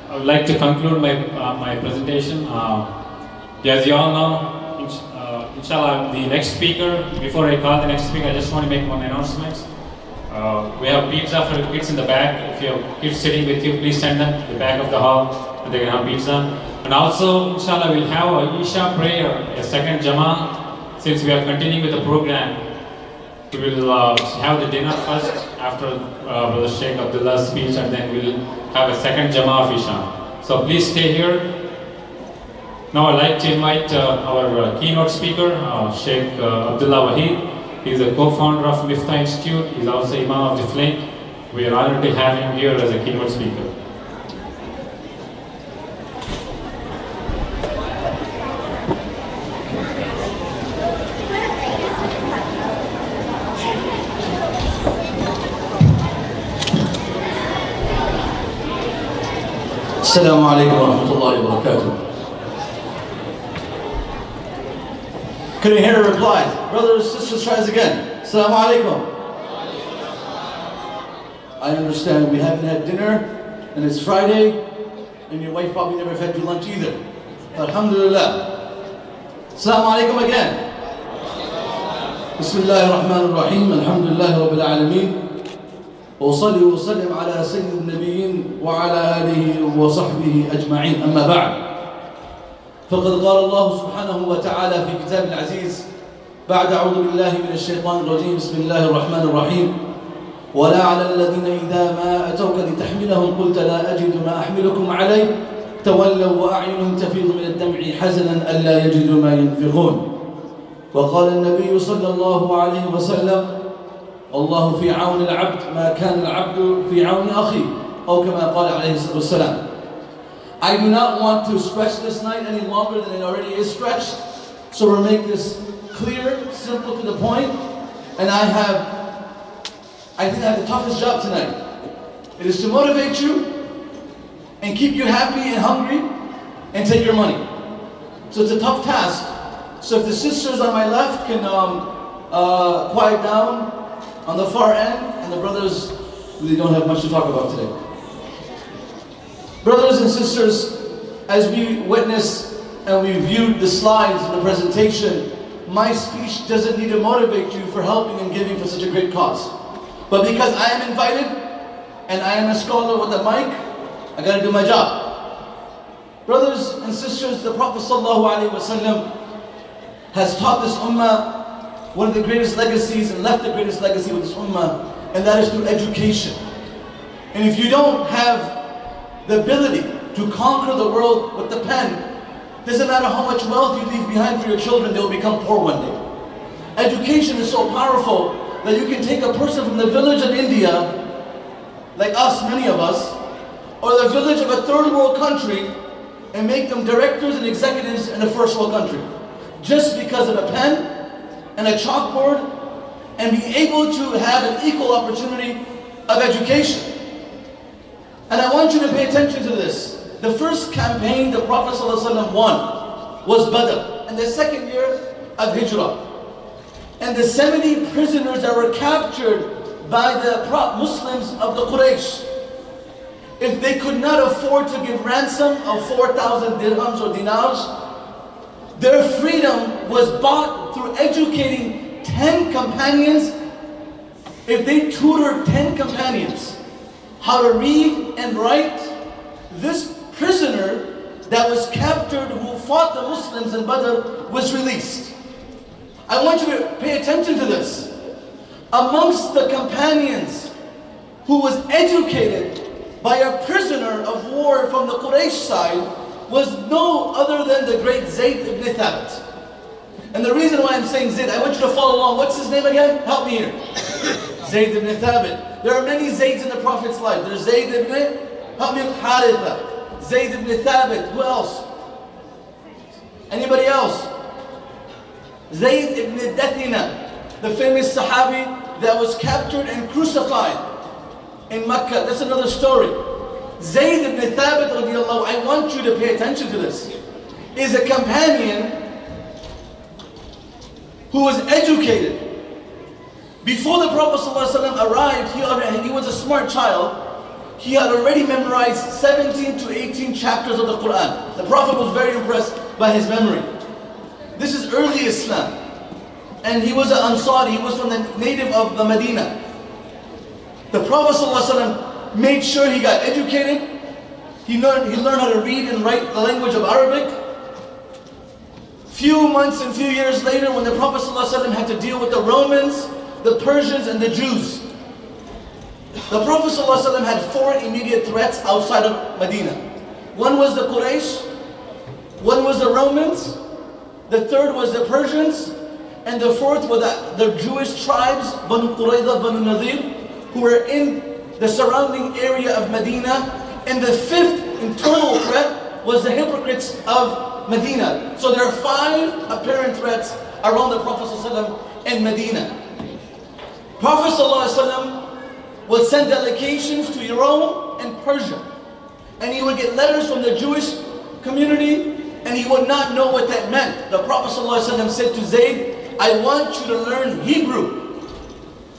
A: I would like to conclude my presentation. As you all know, inshallah, the next speaker, before I call the next speaker, I just want to make one announcement. We have pizza for the kids in the back. If you have kids sitting with you, please send them to the back of the hall and they can have pizza. And also, inshallah, we'll have a Isha prayer, a second Jama'ah. Since we are continuing with the program, we will have the dinner first after Brother Sheikh Abdullah's speech, and then we'll have a second Jama'ah of Isha. So please stay here. Now I'd like to invite our keynote speaker, Sheikh Abdullah Wahid. He's a co-founder of Miftah Institute. He's also Imam of the Flint. We are honored to have him here as a keynote speaker.
I: Assalamu alaikum wa rahmatullahi wa barakatuh. Couldn't hear a reply. Brothers, sisters, try this again. Assalamu alaikum. I understand we haven't had dinner and it's Friday and your wife probably never fed you lunch either. Alhamdulillah. Assalamu alaikum again. Bismillahir Rahmanir Rahim. Alhamdulillah Rabbil Alameen. وصلي وسلم على سيد النبيين وعلى آله وصحبه أجمعين أما بعد فقد قال الله سبحانه وتعالى في كتاب العزيز بعد أعوذ بالله من الشيطان الرجيم بسم الله الرحمن الرحيم ولا على الذين إذا ما أتوك لتحملهم قلت لا أجد ما أحملكم عليه تولوا وأعينهم تفيض من الدمع حزنا ألا يجدوا ما ينفقون وقال النبي صلى الله عليه وسلم الله في عون العبد ما كان العبد في عون أخيه أو كما قال عليه الصلاة والسلام. I do not want to stretch this night any longer than it already is stretched, so we'll make this clear, simple to the point, and I think I have the toughest job tonight. It is to motivate you and keep you happy and hungry and take your money. So it's a tough task. So if the sisters on my left can quiet down on the far end, and the brothers really don't have much to talk about today. Brothers and sisters, as we witnessed and we viewed the slides in the presentation, my speech doesn't need to motivate you for helping and giving for such a great cause. But because I am invited, and I am a scholar with a mic, I gotta do my job. Brothers and sisters, the Prophet ﷺ has taught this ummah one of the greatest legacies and left the greatest legacy with this ummah, and that is through education. And if you don't have the ability to conquer the world with the pen, doesn't matter how much wealth you leave behind for your children, they will become poor one day. Education is so powerful that you can take a person from the village of India, like us, many of us, or the village of a third world country, and make them directors and executives in a first world country. Just because of a pen and a chalkboard, and be able to have an equal opportunity of education. And I want you to pay attention to this. The first campaign the Prophet ﷺ won was Badr, in the second year of Hijrah. And the 70 prisoners that were captured by the Muslims of the Quraysh, if they could not afford to give ransom of 4,000 dirhams or dinars, their freedom was bought through educating 10 companions. If they tutored 10 companions how to read and write, this prisoner that was captured who fought the Muslims in Badr was released. I want you to pay attention to this. Amongst the companions who was educated by a prisoner of war from the Quraysh side was no other than the great Zayd ibn Thabit. And the reason why I'm saying Zayd, I want you to follow along. What's his name again? Help me here. Zayd ibn Thabit. There are many Zayds in the Prophet's life. There's Zayd ibn, help me, Haritha. Zayd ibn Thabit. Who else? Anybody else? Zayd ibn Dathina, the famous Sahabi that was captured and crucified in Mecca. That's another story. Zayd ibn Thabit radiallahu, I want you to pay attention to this, is a companion who was educated. Before the Prophet ﷺ arrived, he was a smart child. He had already memorized 17 to 18 chapters of the Quran. The Prophet was very impressed by his memory. This is early Islam. And he was an Ansari, he was from the native of the Medina. The Prophet ﷺ made sure he got educated. He learned how to read and write the language of Arabic. Few months and few years later, when the Prophet ﷺ had to deal with the Romans, the Persians, and the Jews, the Prophet ﷺ had 4 immediate threats outside of Medina. One was the Quraysh, one was the Romans, the third was the Persians, and the fourth were the Jewish tribes, Banu Qurayza, Banu Nadir, who were in the surrounding area of Medina. And the fifth internal threat was the hypocrites of Medina. So there are 5 apparent threats around the Prophet ﷺ in Medina. Prophet ﷺ would send delegations to Iran and Persia. And he would get letters from the Jewish community, and he would not know what that meant. The Prophet ﷺ said to Zayd, I want you to learn Hebrew.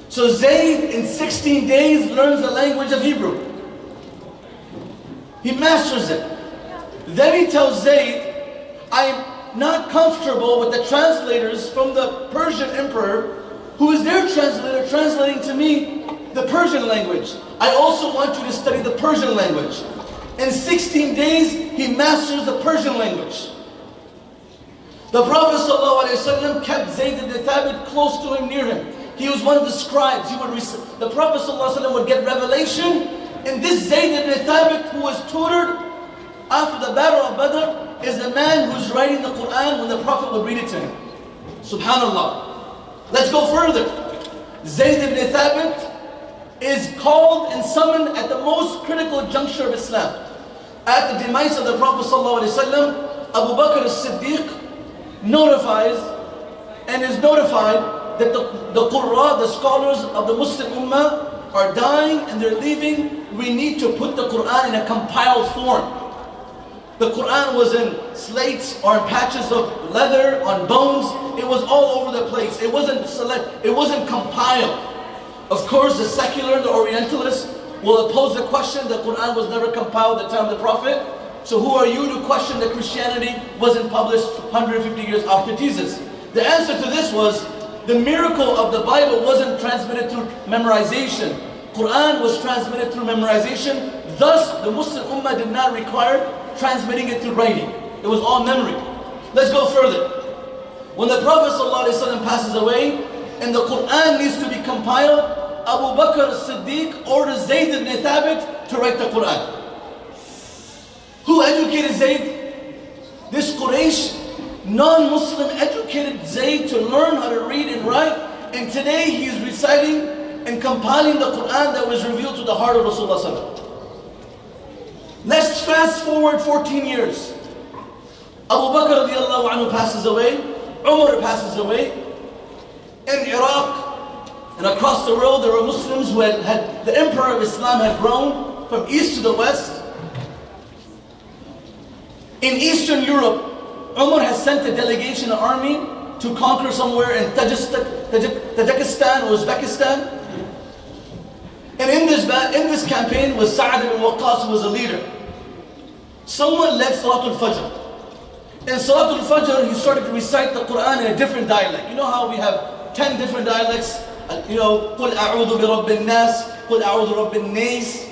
I: So Zayd in 16 days learns the language of Hebrew. He masters it. Then he tells Zayd, I'm not comfortable with the translators from the Persian emperor, who is their translator, translating to me the Persian language. I also want you to study the Persian language. In 16 days, he masters the Persian language. The Prophet ﷺ kept Zayd ibn Thabit close to him, near him. He was one of the scribes. The Prophet ﷺ would get revelation, and this Zayd ibn Thabit, who was tutored after the Battle of Badr, is the man who's writing the Quran when the Prophet would read it to him. Subhanallah. Let's go further. Zayd ibn Thabit is called and summoned at the most critical juncture of Islam. At the demise of the Prophet ﷺ, Abu Bakr as-Siddiq notifies and is notified that the Qurra, the scholars of the Muslim Ummah, are dying and they're leaving. We need to put the Quran in a compiled form. The Quran was in slates or in patches of leather, on bones. It was all over the place. It wasn't compiled. Of course, the secular and the Orientalists will oppose the question that Quran was never compiled at the time of the Prophet. So who are you to question that Christianity wasn't published 150 years after Jesus? The answer to this was, the miracle of the Bible wasn't transmitted through memorization. Quran was transmitted through memorization. Thus, the Muslim Ummah did not require transmitting it through writing. It was all memory. Let's go further. When the Prophet ﷺ passes away and the Quran needs to be compiled, Abu Bakr as-Siddiq orders Zayd ibn Thabit to write the Quran. Who educated Zayd? This Quraysh, non-Muslim, educated Zayd to learn how to read and write. And today he is reciting and compiling the Quran that was revealed to the heart of Rasulullah. Let's fast forward 14 years. Abu Bakr radiallahu anhu passes away. Umar passes away. In Iraq and across the world, there were Muslims who had the emperor of Islam had grown from east to the west. In Eastern Europe, Umar has sent a delegation, an army, to conquer somewhere in Tajikistan or Uzbekistan. And in this campaign was Sa'ad ibn Waqqas, who was a leader. Someone led Salatul Fajr. In Salatul Fajr, he started to recite the Quran in a different dialect. You know how we have 10 different dialects? You know, قُلْ أَعُوذُ بِرَبِّ النَّاسِ, قُلْ أَعُوذُ بِرَبِّ النَّاسِ.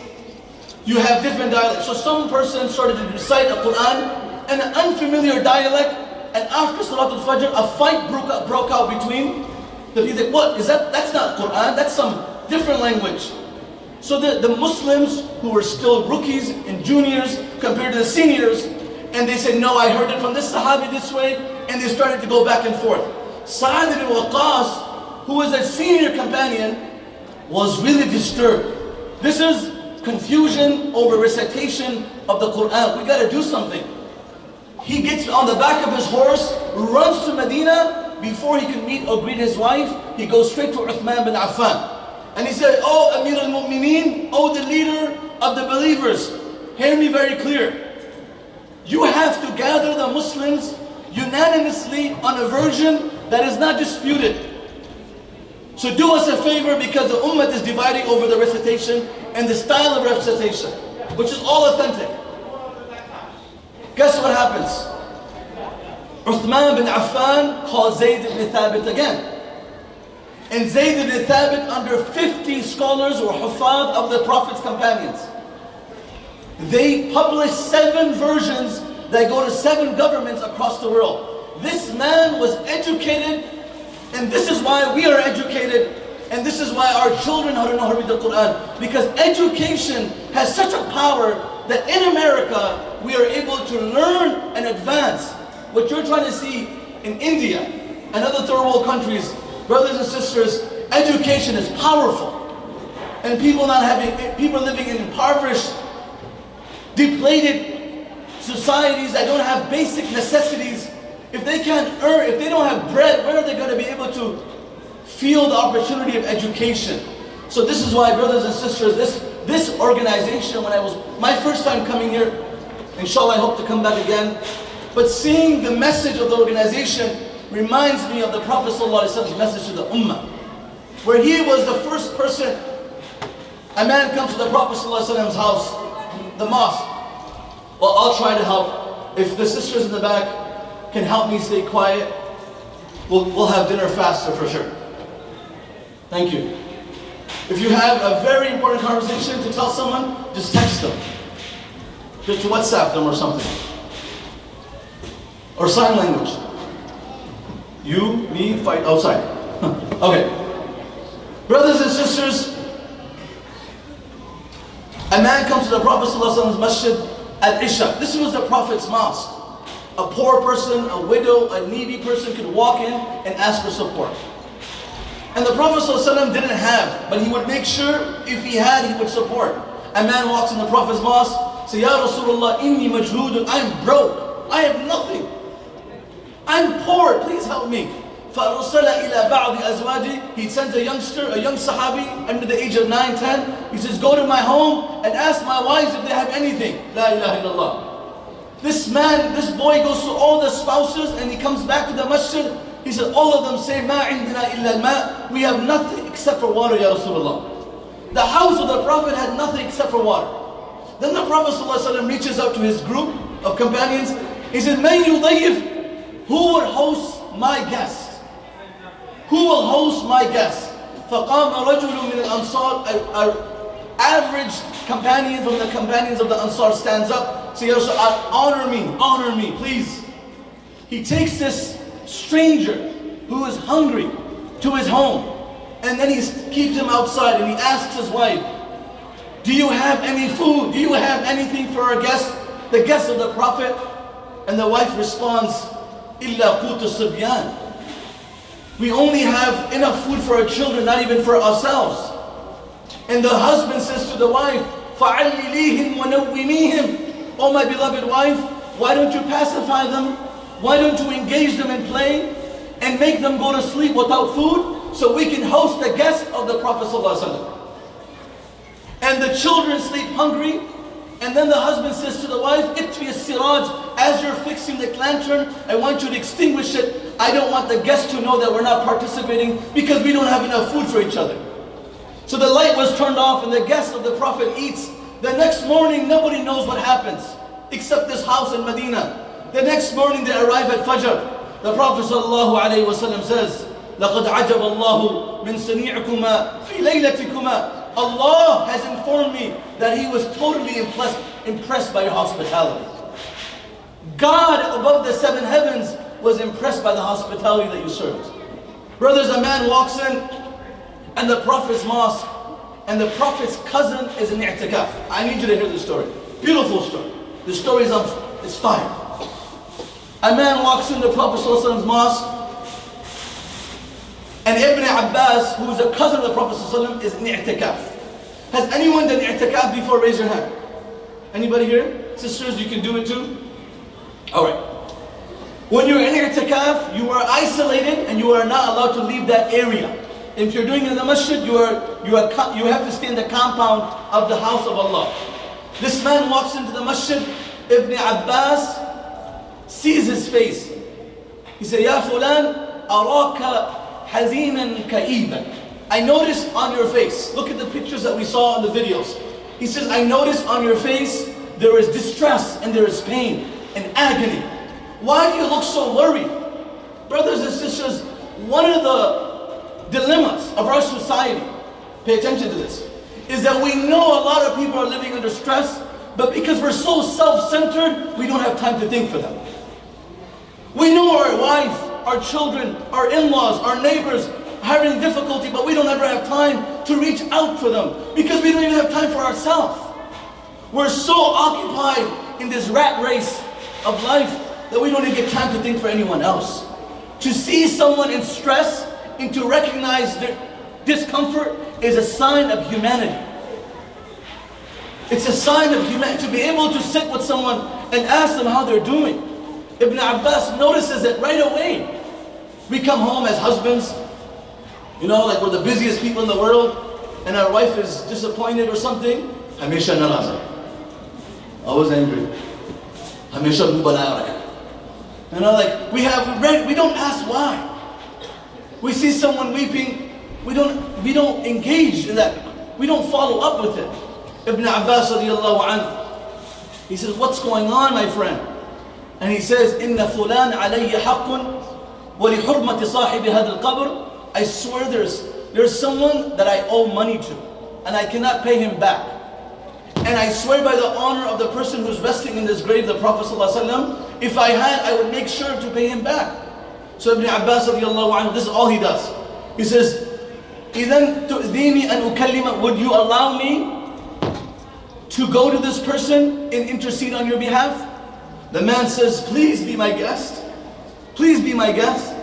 I: You have different dialects. So some person started to recite the Quran in an unfamiliar dialect, and after Salatul Fajr, a fight broke out between the people. What is that? That's not Quran, that's some different language. So the Muslims, who were still rookies and juniors compared to the seniors, and they said, no, I heard it from this Sahabi this way, and they started to go back and forth. Sa'ad ibn Waqqas, who was a senior companion, was really disturbed. This is confusion over recitation of the Quran. We got to do something. He gets on the back of his horse, runs to Medina. Before he can meet or greet his wife, he goes straight to Uthman bin Affan. And he said, oh Amir al-Mu'mineen, oh the leader of the believers, hear me very clear. You have to gather the Muslims unanimously on a version that is not disputed. So do us a favor, because the ummah is dividing over the recitation and the style of recitation, which is all authentic. Guess what happens? Uthman bin Affan calls Zayd ibn Thabit again. And Zayd ibn Thabit, under 50 scholars or huffaz of the Prophet's companions, they published 7 versions that go to 7 governments across the world. This man was educated, and this is why we are educated, and this is why our children know how to read the Quran. Because education has such a power that in America, we are able to learn and advance. What you're trying to see in India and other third world countries, brothers and sisters, education is powerful. And people living in impoverished, depleted societies that don't have basic necessities, if they can't earn, if they don't have bread, where are they going to be able to feel the opportunity of education? So this is why, brothers and sisters, this organization, when I was my first time coming here, inshallah I hope to come back again, but seeing the message of the organization reminds me of the Prophet ﷺ's message to the Ummah, where he was the first person. A man comes to the Prophet ﷺ's house, the mosque. Well, I'll try to help. If the sisters in the back can help me stay quiet, we'll have dinner faster for sure. Thank you. If you have a very important conversation to tell someone, just text them. Just WhatsApp them or something. Or sign language. You, me, fight outside. Okay. Brothers and sisters, a man comes to the Prophet ﷺ's masjid at Isha. This was the Prophet's mosque. A poor person, a widow, a needy person could walk in and ask for support. And the Prophet ﷺ didn't have, but he would make sure if he had, he would support. A man walks in the Prophet's mosque, says, Ya Rasulullah, inni majhoodun, I'm broke. I have nothing. I'm poor, please help me. فَأَرْسَلَ إِلَى بَعْضِ أَزْوَاجِهِ He sends a youngster, a young sahabi, under the age of 9, 10. He says, go to my home and ask my wives if they have anything. La ilaha illallah. This man, this boy goes to all the spouses and he comes back to the masjid. He says, all of them say, مَا عِنْدِنَا إِلَّا الْمَاءِ We have nothing except for water, Ya Rasulullah. The house of the Prophet had nothing except for water. Then the Prophet ﷺ reaches out to his group of companions. He says, مَنْ يُضَيِّفْ Who would host my guest? Who will host my guest? فَقَامَ رَجُلٌ مِنَ الْأَنصَارِ An average companion from the companions of the Ansar stands up. Says, honor me, please. He takes this stranger who is hungry to his home. And then he keeps him outside and he asks his wife, do you have any food? Do you have anything for our guest? The guest of the Prophet? And the wife responds, إِلَّا قُوتُ الصِّبْيَانِ We only have enough food for our children, not even for ourselves. And the husband says to the wife, فَعَلِّلِيهِمْ وَنَوِّمِيهِمْ Oh my beloved wife, why don't you pacify them? Why don't you engage them in play and make them go to sleep without food so we can host the guest of the Prophet ﷺ? And the children sleep hungry. And then the husband says to the wife, Itfi as-siraj, as you're fixing the lantern, I want you to extinguish it. I don't want the guests to know that we're not participating because we don't have enough food for each other. So the light was turned off and the guest of the Prophet eats. The next morning, nobody knows what happens except this house in Medina. The next morning they arrive at Fajr. The Prophet ﷺ says, لَقَدْ عَجَبَ اللَّهُ مِنْ سَنِيعِكُمَا فِي لَيْلَتِكُمَا Allah has informed me that He was totally impressed by your hospitality. God above the 7 heavens was impressed by the hospitality that you served. Brothers, a man walks in and the Prophet's mosque and the Prophet's cousin is in i'tikaf. I need you to hear the story. Beautiful story. The story is it's fire. A man walks in the Prophet ﷺ's mosque and Ibn Abbas, who is a cousin of the Prophet ﷺ, is in i'tikaf. Has anyone done i'tikaf before? Raise your hand. Anybody here? Sisters, you can do it too? Alright. When you're in i'tikaf, you are isolated and you are not allowed to leave that area. If you're doing it in the masjid, you have to stay in the compound of the house of Allah. This man walks into the masjid. Ibn Abbas sees his face. He said, Ya fulan, araka hazinan ka'iban. I noticed on your face, look at the pictures that we saw in the videos. He says, I noticed on your face there is distress and there is pain and agony. Why do you look so worried? Brothers and sisters, one of the dilemmas of our society, pay attention to this, is that we know a lot of people are living under stress, but because we're so self-centered, we don't have time to think for them. We know our wife, our children, our in-laws, our neighbors are having difficulty, but we don't ever have time to reach out for them because we don't even have time for ourselves. We're so occupied in this rat race of life that we don't even get time to think for anyone else. To see someone in stress and to recognize their discomfort is a sign of humanity. It's a sign of humanity to be able to sit with someone and ask them how they're doing. Ibn Abbas notices it right away. We come home as husbands, you know, like we're the busiest people in the world, and our wife is disappointed or something. Hamisha naraza. Always angry. Hamisha mubalara. You know, like we don't ask why. We see someone weeping, we don't engage in that. We don't follow up with it. Ibn Abbas radiallahu anhu, he says, what's going on, my friend? And he says, Inna fulan alayya haqqun wa li hurmati sahibi hadha al-qabr. I swear there's someone that I owe money to, and I cannot pay him back. And I swear by the honor of the person who's resting in this grave, the Prophet ﷺ, if I had, I would make sure to pay him back. So Ibn Abbas radiallahu anhu, this is all he does. He says, إِذَنْ تُؤْذِينِ أَنْ أُكَلِّمَ. Would you allow me to go to this person and intercede on your behalf? The man says, please be my guest. Please be my guest.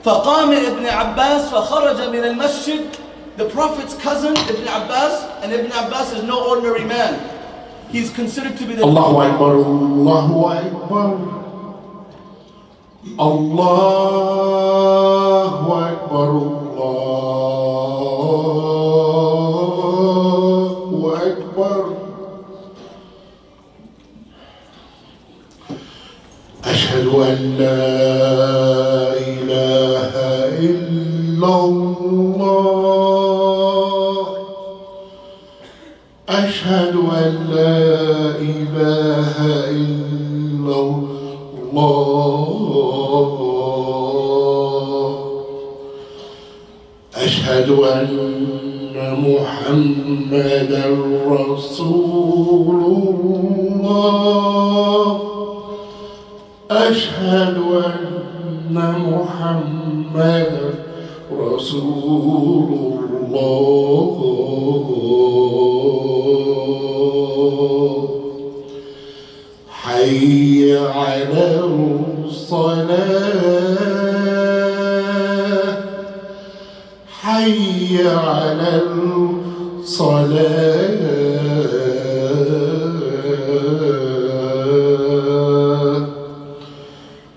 I: فَقَامَ Ibn Abbas فَخَرَجَ مِنَ الْمَسْجِدِ. The Prophet's cousin, Ibn Abbas, and Ibn Abbas is no ordinary man. He's considered to be the...
D: Allahu Akbar, Allahu Akbar. Allahu Akbar, Allahu Akbar. أشهد أن لا إله إلا الله. أشهد أن لا إله إلا الله. أشهد أن محمدا رسول الله. أشهد أن محمدا رسول الله. حي على الصلاة. حي على الصلاة.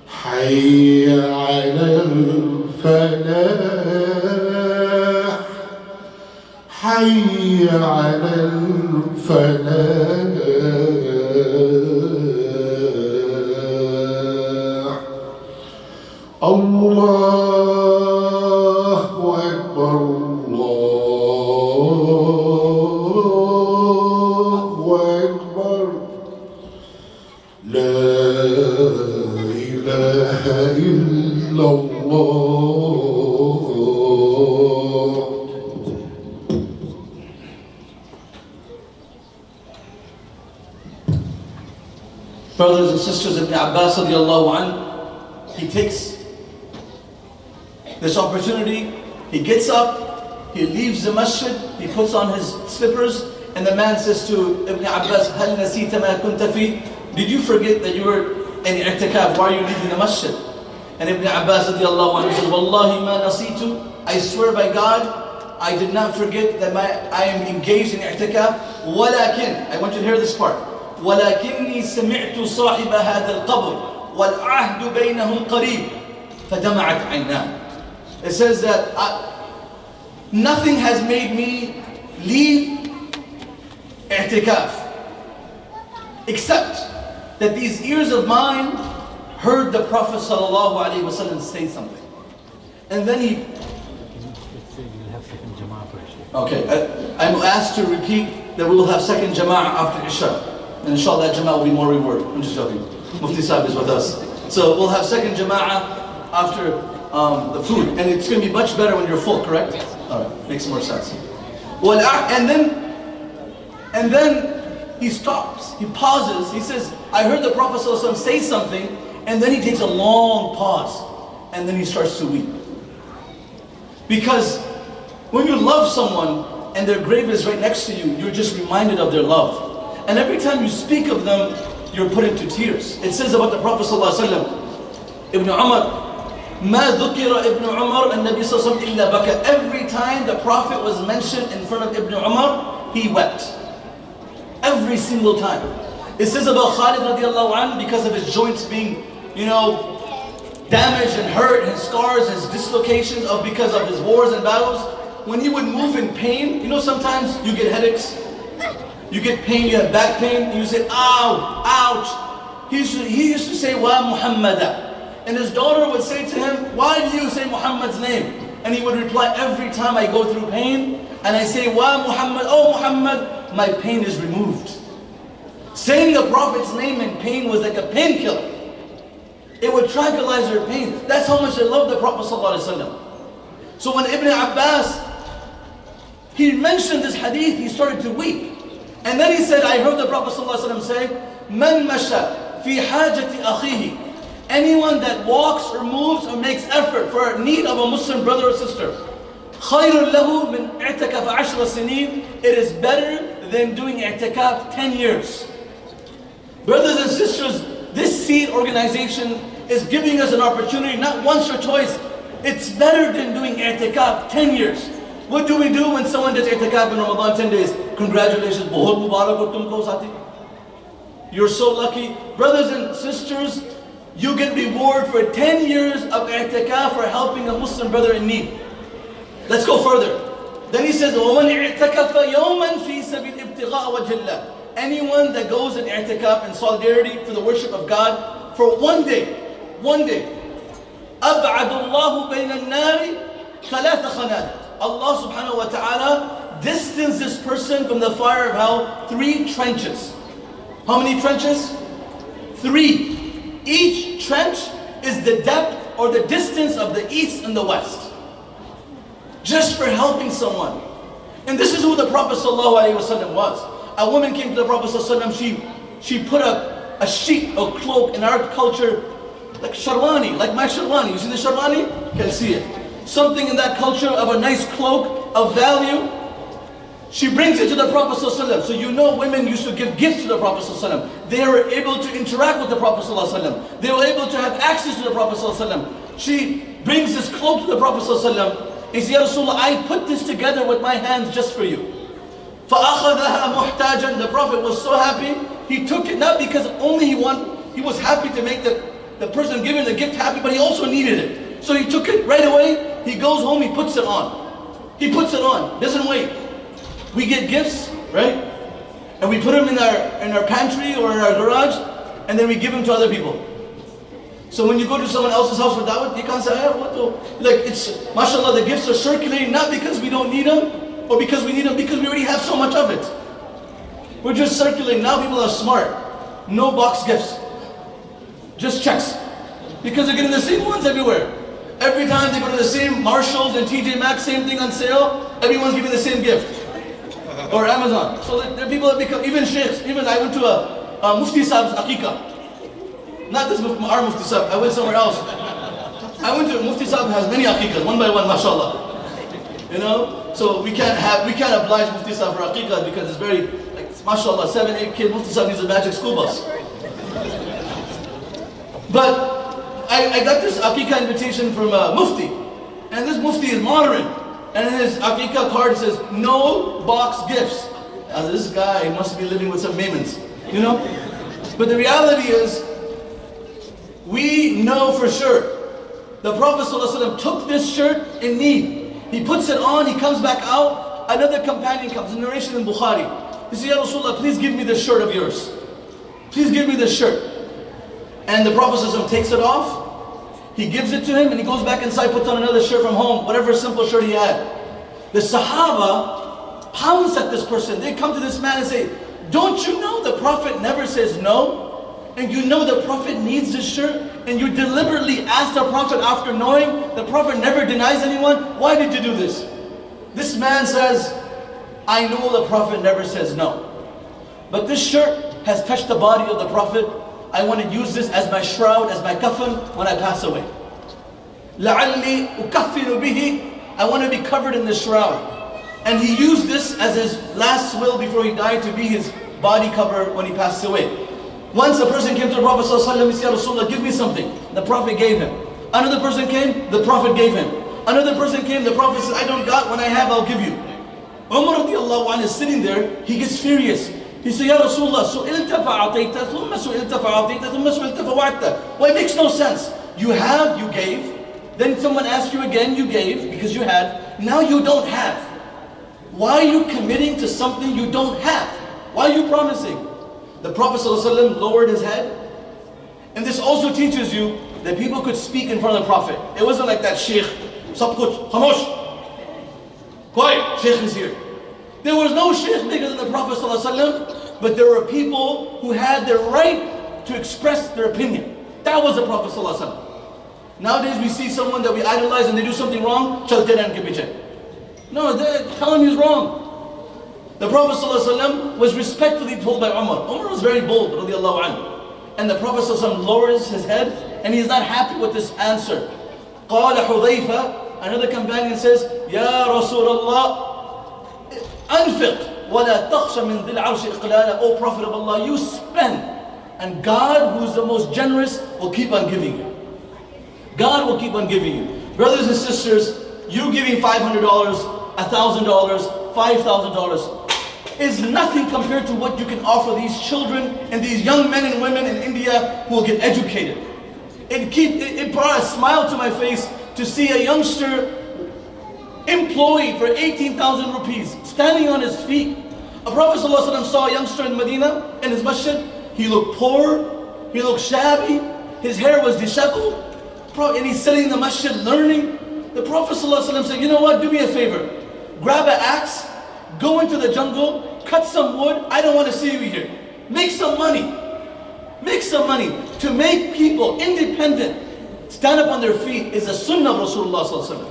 D: حي على الفلاح. حي على الفلاح. الله أكبر، الله أكبر. لا إله إلا الله.
I: Brothers and sisters, Ibn Abbas radiallahu anhu, he takes this opportunity, he gets up, he leaves the masjid, he puts on his slippers, and the man says to Ibn Abbas, هَلْ نَسِيتَ مَا كُنْتَ فِي. Did you forget that you were in i'tikaf? Why are you leaving the masjid? And Ibn Abbas radiallahu anhu says, Wallahi ma nasitu. I swear by God, I did not forget that I am engaged in i'tikaf. وَلَكِنْ, I want you to hear this part. وَلَكِنِّي سَمِعْتُ صَاحِبَ هَذَا الْقَبْرِ وَالْعَهْدُ بَيْنَهُمْ قَرِيبٌ فَدَمَعَتْ عَيْنَاهُ. It says that nothing has made me leave i'tikaf except that these ears of mine heard the Prophet ﷺ say something. And then he... Okay, I'm asked to repeat that we will have second jama'ah after Isha. And inshallah that jama'ah will be more reward. I'm just joking. Mufti Sahib is with us. So we'll have second jama'ah after the food. And it's going to be much better when you're full, correct? Alright, makes more sense. Well, and then he stops, he pauses, he says, I heard the Prophet ﷺ say something, and then he takes a long pause, and then he starts to weep. Because when you love someone, and their grave is right next to you, you're just reminded of their love. and every time you speak of them, you're put into tears. It says about the Prophet ﷺ, Ibn Umar, ما ذكر ابن عمر النبي صلى الله عليه وسلم إلا بكى. Every time the Prophet was mentioned in front of Ibn Umar, he wept. Every single time. It says about Khalid radiallahu anhu, because of his joints being, damaged and hurt, his scars, his dislocations because of his wars and battles. When he would move in pain, sometimes you get headaches, you get pain, you have back pain, and you say, ow, ouch. He used to say, wa Muhammada. And his daughter would say to him, why do you say Muhammad's name? And he would reply, every time I go through pain, and I say, wa Muhammad, oh Muhammad, my pain is removed. Saying the Prophet's name in pain was like a painkiller. It would tranquilize your pain. That's how much they loved the Prophet ﷺ. So when Ibn Abbas, he mentioned this hadith, he started to weep. And then he said, I heard the Prophet ﷺ say, Man masha fi hajati akhihi. Anyone that walks or moves or makes effort for a need of a Muslim brother or sister. خَيْرٌ لَهُ مِنْ اِعْتَكَفَ 10 سِنِينَ. It is better than doing i'tikaf 10 years. Brothers and sisters, this seed organization is giving us an opportunity, not once or twice. It's better than doing i'tikaf 10 years. What do we do when someone does i'tikaf in Ramadan 10 days? Congratulations, bahut mubarak ho tumko sati. You're so lucky. Brothers and sisters, you get reward for 10 years of i'tikaf for helping a Muslim brother in need. Let's go further. Then he says, وَمَنْ اِعْتَكَفَ يَوْمًا فِي سَبِيلِ ابْتِغَاءَ وَجْهِ اللَّهِ. Anyone that goes in i'tikaf in solidarity for the worship of God for one day, أَبْعَدُ اللَّهُ بَيْنَ النَّارِ ثَلَاثَ خَنَادٍ. Allah subhanahu wa ta'ala distances this person from the fire of hell 3 trenches. How many trenches? 3. Each trench is the depth or the distance of the east and the west. Just for helping someone. And this is who the Prophet ﷺ was. A woman came to the Prophet ﷺ, she put a sheet, a cloak in our culture, like sharwani, like my sharwani. You see the sharwani? You can see it. Something in that culture of a nice cloak of value. She brings it to the Prophet ﷺ. So women used to give gifts to the Prophet ﷺ. They were able to interact with the Prophet ﷺ. They were able to have access to the Prophet ﷺ. She brings this cloak to the Prophet ﷺ. He said, Ya Rasulullah, I put this together with my hands just for you. فَأَخَذَهَا مُحْتَاجًا. The Prophet was so happy. He took it not because only he was happy to make the person giving the gift happy, but he also needed it. So he took it right away. He goes home, he puts it on. He puts it on, doesn't wait. We get gifts, right? And we put them in our pantry or in our garage, and then we give them to other people. So when you go to someone else's house for da'wah, you can't say, what the? Like, it's, mashallah, the gifts are circulating not because we don't need them, or because we need them, because we already have so much of it. We're just circulating. Now people are smart. No box gifts. Just checks. Because they're getting the same ones everywhere. Every time they go to the same Marshalls and TJ Maxx, same thing on sale, everyone's giving the same gift. Or Amazon. So there are people that become, even sheikhs, I went to a Mufti Saab's Aqiqah. Not this our Mufti Saab, I went somewhere else. I went to Mufti Saab has many Aqiqahs, one by one, mashallah. So we can't oblige Mufti Saab for Aqiqah because it's very, like, mashallah, 7, 8 kids, Mufti Saab needs a magic school bus. But I got this Aqiqah invitation from a Mufti. And this Mufti is modern. And in his Aqiqah card says, no box gifts. Now this guy must be living with some maimons, But the reality is, we know for sure, the Prophet ﷺ took this shirt in need. He puts it on, he comes back out, another companion comes, a narration in Bukhari. He says, Ya Rasulullah, please give me this shirt of yours. Please give me this shirt. And the Prophet ﷺ takes it off, he gives it to him, and he goes back inside, puts on another shirt from home, whatever simple shirt he had. The Sahaba pounce at this person. They come to this man and say, don't you know the Prophet never says no? And you know the Prophet needs this shirt? And you deliberately ask the Prophet after knowing the Prophet never denies anyone? Why did you do this? This man says, I know the Prophet never says no. But this shirt has touched the body of the Prophet. I want to use this as my shroud, as my kafan when I pass away. لَعَلِّي أُكَفِّنُ بِهِ. I want to be covered in this shroud. And he used this as his last will before he died to be his body cover when he passed away. Once a person came to the Prophet ﷺ, he said, "Ya Rasulullah, give me something." The Prophet gave him. Another person came, the Prophet gave him. Another person came, the Prophet said, "I don't got, when I have, I'll give you." Umar radiallahu anhu is sitting there, he gets furious. He said, "Ya Rasulullah, سُئِلْتَ فَأَعْطَيْتَ ثُمَّ سُئِلْتَ فَأَعْطَيْتَ ثُمَّ سُئِلْتَ فَوَعَدْتَ." Well, it makes no sense. You have, you gave. Then someone asked you again, you gave because you had. Now you don't have. Why are you committing to something you don't have? Why are you promising? The Prophet ﷺ lowered his head. And this also teaches you that people could speak in front of the Prophet. It wasn't like that, Sheikh, sab kuch, khamosh. Quiet, Sheikh is here. There was no Sheikh bigger than the Prophet ﷺ, but there were people who had the right to express their opinion. That was the Prophet ﷺ. Nowadays we see someone that we idolize and they do something wrong, chalte rahen ke piche. No, tell him he's wrong. The Prophet ﷺ was respectfully told by Umar. Umar was very bold, radiallahu anhu. And the Prophet ﷺ lowers his head and he's not happy with this answer. قال حذيفة, another companion says, "Ya Rasulullah, أنفق ولا تخشى من ذي العرش إقلالا." O Prophet of Allah, you spend, and God, who is the most generous, will keep on giving you. God will keep on giving you. Brothers and sisters, you giving $500, $1,000, $5,000 is nothing compared to what you can offer these children and these young men and women in India who will get educated. It brought a smile to my face to see a youngster employed for 18,000 rupees, standing on his feet. A Prophet ﷺ saw a youngster in Medina, in his masjid. He looked poor, he looked shabby, his hair was disheveled, and he's sitting in the masjid learning. The Prophet ﷺ said, "You know what, do me a favor. Grab an axe, go into the jungle, cut some wood. I don't want to see you here. Make some money. Make some money." To make people independent, stand up on their feet, is the sunnah of Rasulullah ﷺ.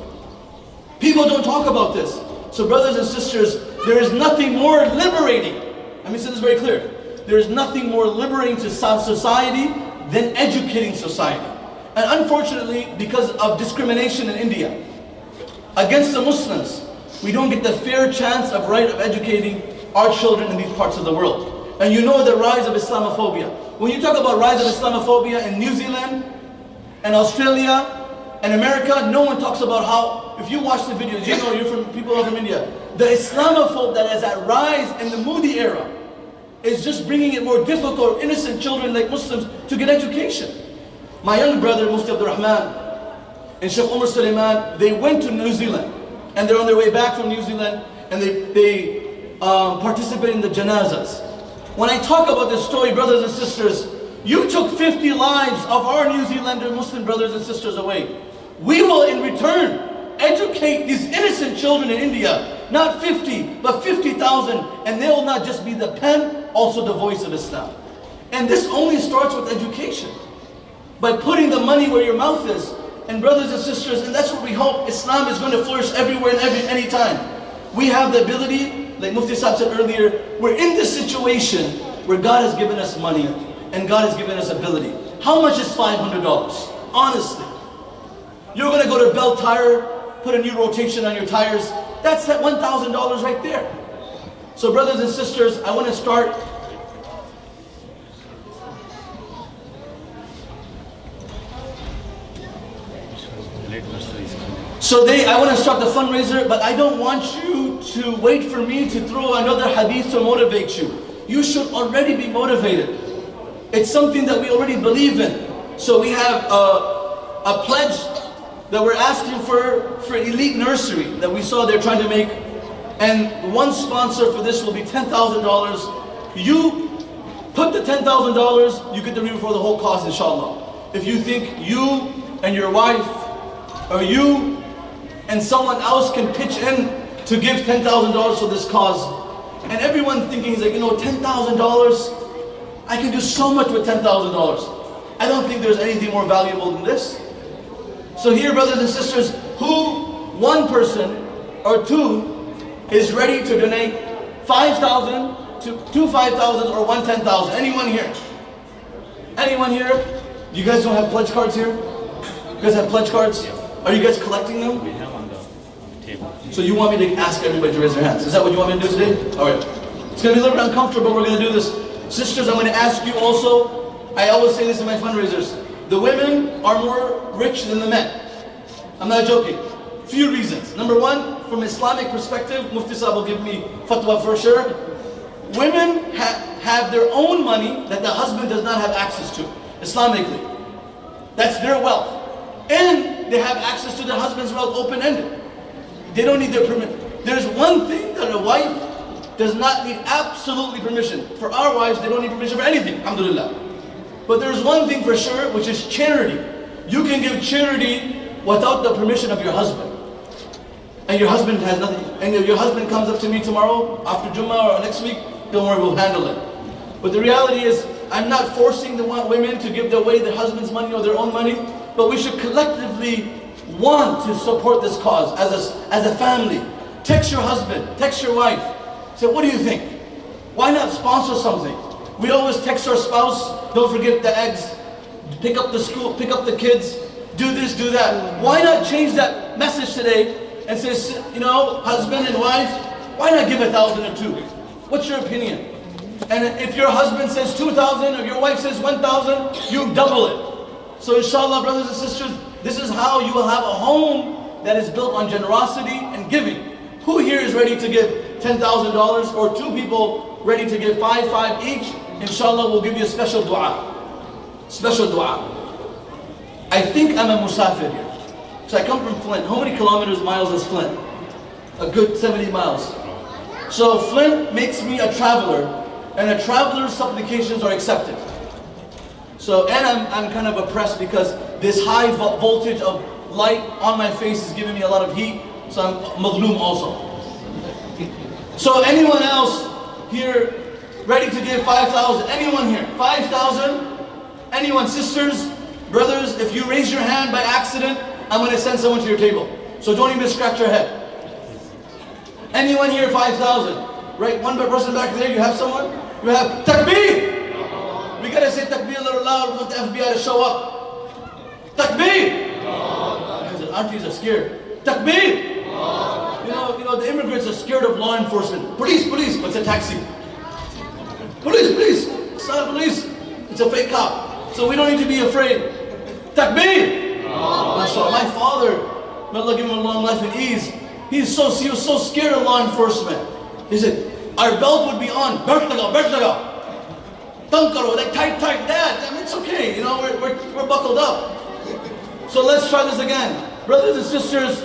I: People don't talk about this. So brothers and sisters, there is nothing more liberating. Let me say this very clear. There is nothing more liberating to society than educating society. And unfortunately, because of discrimination in India against the Muslims, we don't get the fair chance of right of educating our children in these parts of the world. And you know the rise of Islamophobia. When you talk about rise of Islamophobia in New Zealand and Australia and America, no one talks about how, if you watch the videos, you know you're from people from India, the Islamophobe that is at rise in the Modi era is just bringing it more difficult, innocent children like Muslims to get education. My young brother, Mufti Abdul Rahman, and Sheikh Umar Suleiman, they went to New Zealand. And they're on their way back from New Zealand, and they participate in the janazas. When I talk about this story, brothers and sisters, you took 50 lives of our New Zealander Muslim brothers and sisters away. We will in return educate these innocent children in India, not 50, but 50,000, and they will not just be the pen, also the voice of Islam. And this only starts with education, by putting the money where your mouth is. And brothers and sisters, and that's what we hope, Islam is going to flourish everywhere and any time. We have the ability, like Mufti Sahib said earlier, we're in this situation where God has given us money and God has given us ability. How much is $500? Honestly. You're going to go to Bell Tire, put a new rotation on your tires. That's that $1,000 right there. So brothers and sisters, I want to start. I want to start the fundraiser, but I don't want you to wait for me to throw another hadith to motivate you. You should already be motivated. It's something that we already believe in. So we have a pledge that we're asking for Elite Nursery that we saw they're trying to make. And one sponsor for this will be $10,000. You put the $10,000, you get the reward for the whole cost, inshallah. If you think you and your wife, or you and someone else can pitch in to give $10,000 for this cause. And everyone thinking, is like, you know, $10,000, I can do so much with $10,000. I don't think there's anything more valuable than this. So here, brothers and sisters, one person or two is ready to donate 5,000 to 5,000 or 10,000. Anyone here? Anyone here? You guys don't have pledge cards here? You guys have pledge cards? Are you guys collecting them?
J: We have on the table.
I: So you want me to ask everybody to raise their hands? Is that what you want me to do today? All right. It's going to be a little bit uncomfortable, but we're going to do this. Sisters, I'm going to ask you also, I always say this in my fundraisers, the women are more rich than the men. I'm not joking. Few reasons. Number one, from Islamic perspective, Mufti Sahib will give me fatwa for sure. Women have their own money that the husband does not have access to, Islamically. That's their wealth. And they have access to their husband's wealth open-ended. They don't need their permission. There's one thing that a wife does not need absolutely permission. For our wives, they don't need permission for anything, alhamdulillah. But there's one thing for sure, which is charity. You can give charity without the permission of your husband. And your husband has nothing. And if your husband comes up to me tomorrow, after Jummah or next week, don't worry, we'll handle it. But the reality is, I'm not forcing the women to give away their husband's money or their own money, but we should collectively want to support this cause as a family. Text your husband, text your wife. Say, what do you think? Why not sponsor something? We always text our spouse, don't forget the eggs, pick up the school, pick up the kids, do this, do that. Why not change that message today and say, you know, husband and wife, why not give 1,000 or 2? What's your opinion? And if your husband says 2,000 or your wife says 1,000, you double it. So inshallah, brothers and sisters, this is how you will have a home that is built on generosity and giving. Who here is ready to give $10,000 or 2 people ready to give five each? Inshallah, we'll give you a special dua. Special dua. I think I'm a musafir here. So I come from Flint. How many miles is Flint? A good 70 miles. So Flint makes me a traveler, and a traveler's supplications are accepted. So, and I'm kind of oppressed because this high voltage of light on my face is giving me a lot of heat, so I'm madloom also. So anyone else here ready to give 5,000? Anyone here? 5,000? Anyone? Sisters, brothers, if you raise your hand by accident, I'm going to send someone to your table. So don't even scratch your head. Anyone here 5,000? Right, one person back there, you have someone? You have Takbir! We got to say Takbir a little loud, we want the FBI to show up. Takbir! Aunties are scared. Takbir! You know, the immigrants are scared of law enforcement. Police, police, but it's a taxi. Police, police, it's not a police, it's a fake cop. So we don't need to be afraid. Takbir! My father, may Allah give him a long life and ease, he was so scared of law enforcement. He said, our belt would be on, belt laga. Like tight, Dad, I mean, it's okay, you know, we're buckled up. So let's try this again. Brothers and sisters,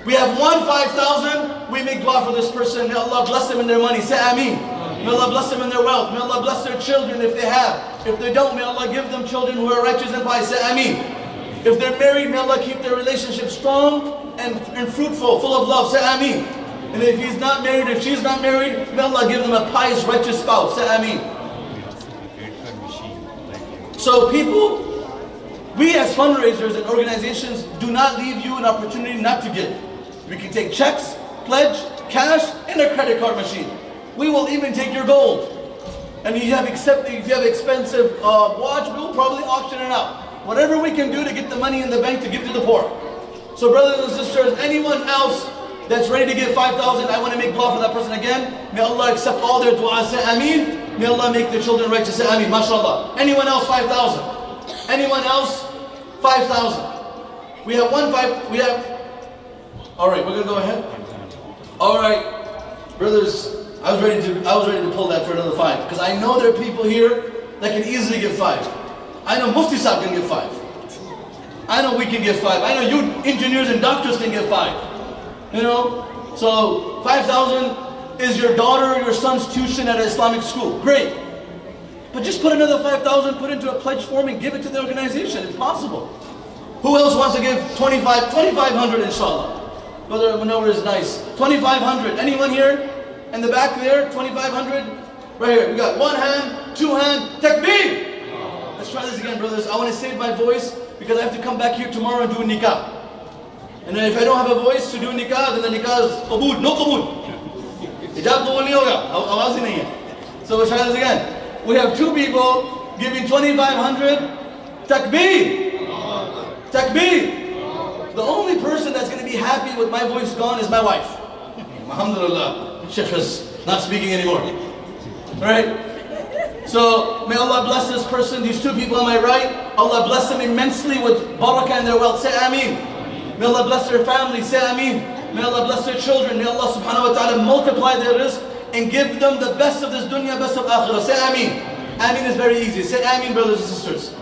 I: we have 5,000, we make dua for this person. May Allah bless them in their money, say Ameen. May Allah bless them in their wealth. May Allah bless their children if they have. If they don't, may Allah give them children who are righteous and pious, say Ameen. If they're married, may Allah keep their relationship strong and fruitful, full of love, say Ameen. And if he's not married, if she's not married, may Allah give them a pious, righteous spouse, say Ameen. So people, we as fundraisers and organizations do not leave you an opportunity not to give. We can take checks, pledge, cash, and a credit card machine. We will even take your gold. And if you have expensive watch, we will probably auction it out. Whatever we can do to get the money in the bank to give to the poor. So brothers and sisters, anyone else that's ready to give 5,000, I want to make dua for that person again. May Allah accept all their dua, say Ameen. May Allah make their children righteous, say Ameen, mashallah. Anyone else 5,000? Anyone else 5,000? We have all right, we're going to go ahead. All right, brothers, I was ready to pull that for another 5, because I know there are people here that can easily give 5. I know Mufti Sahib can give 5. I know we can give 5. I know you engineers and doctors can give 5. You know, so 5,000 is your daughter or your son's tuition at an Islamic school. Great. But just put another 5,000, put into a pledge form and give it to the organization. It's possible. Who else wants to give 2,500 inshallah? Brother Manowar is nice. 2,500. Anyone here? In the back there, 2,500? Right here. We got 1 hand, 2 hand, takbir! Let's try this again, brothers. I want to save my voice because I have to come back here tomorrow and do a nikah. And then if I don't have a voice to do a nikah, then the nikah is qabool, no qabool. Hijab qabool nahi hoga, awaaz hi nahi hai. So let's try this again. We have 2 people giving 2,500. Takbir! Takbir! The only person that's going to be happy with my voice gone is my wife. Alhamdulillah. Sheikh is not speaking anymore. Right? So may Allah bless this person, these two people on my right. Allah bless them immensely with barakah in their wealth. Say Ameen. May Allah bless their family. Say Ameen. May Allah bless their children. May Allah subhanahu wa ta'ala multiply their rizq and give them the best of this dunya, best of akhirah. Say Ameen. Ameen is very easy. Say Ameen, brothers and sisters.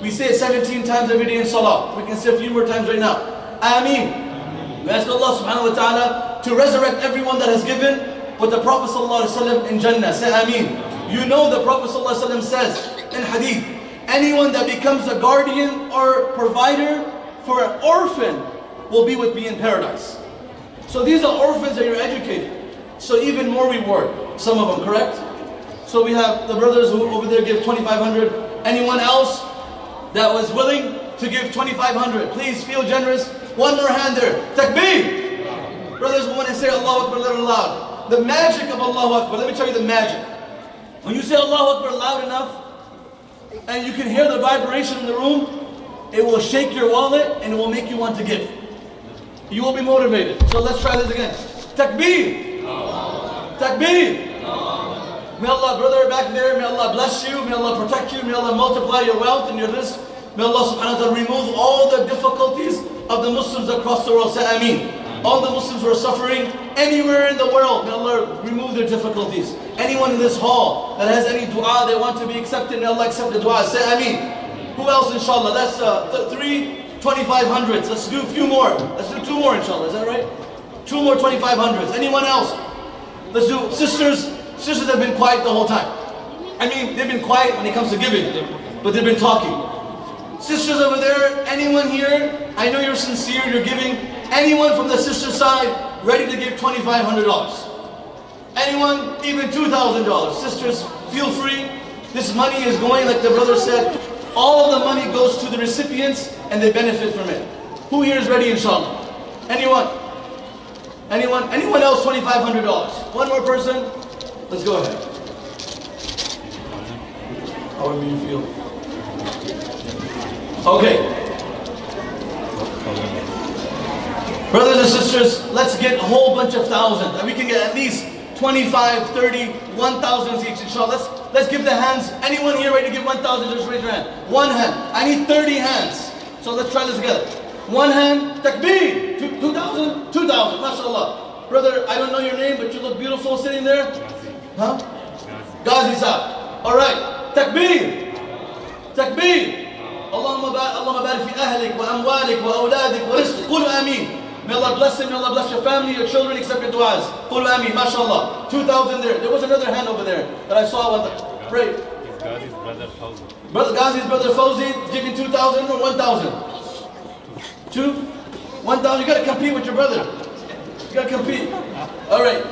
I: We say it 17 times every day in salah. We can say a few more times right now. Ameen. We ask Allah subhanahu wa ta'ala to resurrect everyone that has given with the Prophet sallallahu alaihi wasallam in Jannah. Say Ameen. You know the Prophet ﷺ says in hadith, anyone that becomes a guardian or provider for an orphan will be with me in paradise. So these are orphans that you're educating. So even more reward, some of them, correct? So we have the brothers who over there give 2,500. Anyone else that was willing to give 2,500? Please feel generous. One more hand there. Takbir! Brothers, we want to say Allahu Akbar a little loud. The magic of Allahu Akbar, let me tell you the magic. When you say Allahu Akbar loud enough, and you can hear the vibration in the room, it will shake your wallet and it will make you want to give. You will be motivated. So let's try this again. Takbir! Takbir! May Allah, brother back there, may Allah bless you, may Allah protect you, may Allah multiply your wealth and your rizq. May Allah subhanahu wa ta'ala remove all the difficulties of the Muslims across the world. Say Ameen. All the Muslims who are suffering anywhere in the world, may Allah remove their difficulties. Anyone in this hall that has any dua they want to be accepted, may Allah accept the dua. Say Ameen. Who else, inshallah? That's 3 2,500s. Let's do a few more. Let's do 2 more, inshallah. Is that right? 2 more 2,500s. Anyone else? Let's do sisters. Sisters have been quiet the whole time. I mean, they've been quiet when it comes to giving, but they've been talking. Sisters over there, anyone here? I know you're sincere, you're giving. Anyone from the sister side ready to give $2,500? Anyone? Even $2,000? Sisters, feel free. This money is going, like the brother said, all of the money goes to the recipients and they benefit from it. Who here is ready, inshallah? Anyone? Anyone? Anyone else $2,500? One more person? Let's go ahead. However you feel. Okay. Brothers and sisters, let's get a whole bunch of thousands. And we can get at least 25, 30, 1,000 each, inshallah. Let's give the hands. Anyone here ready to give 1,000? Just raise your hand. One hand. I need 30 hands. So let's try this together. One hand. Takbir. 2,000? 2,000. MashaAllah. Brother, I don't know your name, but you look beautiful sitting there. Huh? Ghazi Saab. Alright. Takbir. Takbir. Allahumma barik fi ahlik wa amwalik wa awladik wa rizqik. Qulu ameen. May Allah bless him, may Allah bless your family, your children, accept your du'as. Qulu ameen, mashallah. 2,000 there. There was another hand over there that I saw. Pray.
G: Ghazi's brother Fawzi.
I: Ghazi's brother Fawzi giving 2,000 or 1,000? 2? 1,000. You got to compete with your brother. You got to compete. Alright.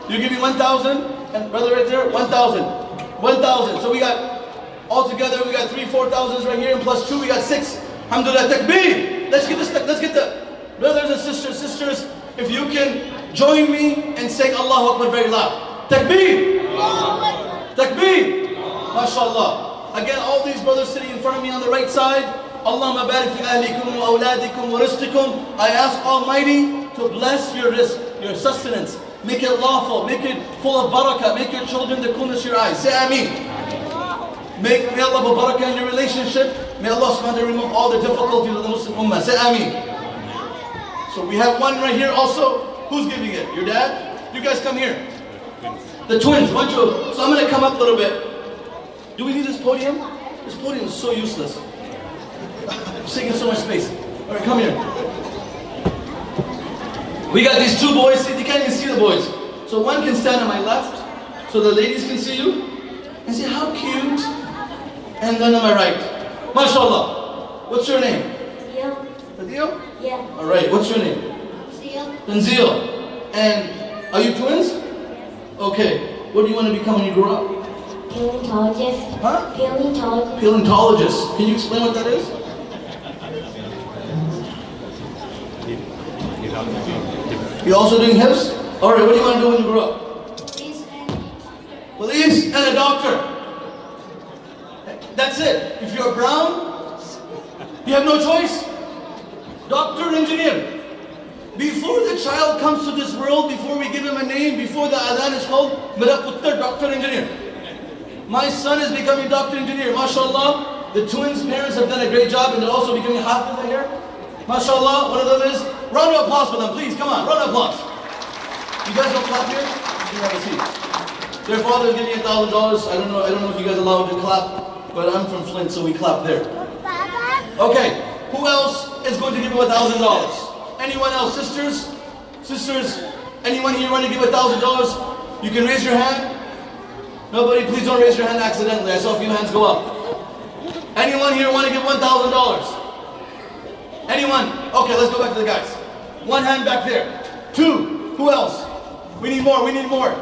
I: You're giving 1,000, and brother right there, 1,000. 1,000. So we got, altogether, we got 3, 4,000s right here, and plus 2, we got 6. Alhamdulillah, takbir. Let's get this, let's get the brothers and sisters, if you can join me and say Allahu Akbar very loud. Takbir. Takbir. MashaAllah. Again, all these brothers sitting in front of me on the right side, Allahumma barik fi ahlikum wa awladikum wa rizqikum. I ask Almighty to bless your rizq, your sustenance. Make it lawful, make it full of barakah, make your children the coolness of your eyes. Say Ameen. May Allah put barakah in your relationship. May Allah subhanahu wa ta'ala remove all the difficulties of the Muslim ummah. Say Ameen. So we have one right here also. Who's giving it? Your dad? You guys come here. The twins. So I'm going to come up a little bit. Do we need this podium? This podium is so useless. It's taking so much space. All right, come here. We got these 2 boys. See, they can't even see the boys. So one can stand on my left, so the ladies can see you. And see how cute. And then on my right. MashaAllah. What's your name? Adil?
B: Yeah.
I: Alright, what's your name? Tanzil. And are you twins?
B: Yes.
I: Okay. What do you want to become when you grow up?
B: Paleontologist.
I: Huh?
B: Paleontologist.
I: Paleontologist. Can you explain what that is? You're also doing hifz? Alright, what do you want to do when you grow up? Police and a doctor. That's it. If you're brown, you have no choice. Doctor, engineer. Before the child comes to this world, before we give him a name, before the adhan is called, Mera Puttar, doctor, engineer. My son is becoming doctor engineer. MashaAllah. The twins' parents have done a great job and they're also becoming hafiz here. MashaAllah. One of them is, round of applause for them, please. Come on, round of applause. You guys don't clap here? You can have a seat. Their father is giving $1,000. I don't know if you guys allow it to clap, but I'm from Flint, so we clap there. Okay, who else is going to give $1,000? Anyone else? Sisters? Sisters? Anyone here want to give $1,000? You can raise your hand. Nobody, please don't raise your hand accidentally. I saw a few hands go up. Anyone here want to give $1,000? Anyone? Okay, let's go back to the guys. One hand back there. Two. Who else? We need more. We need more.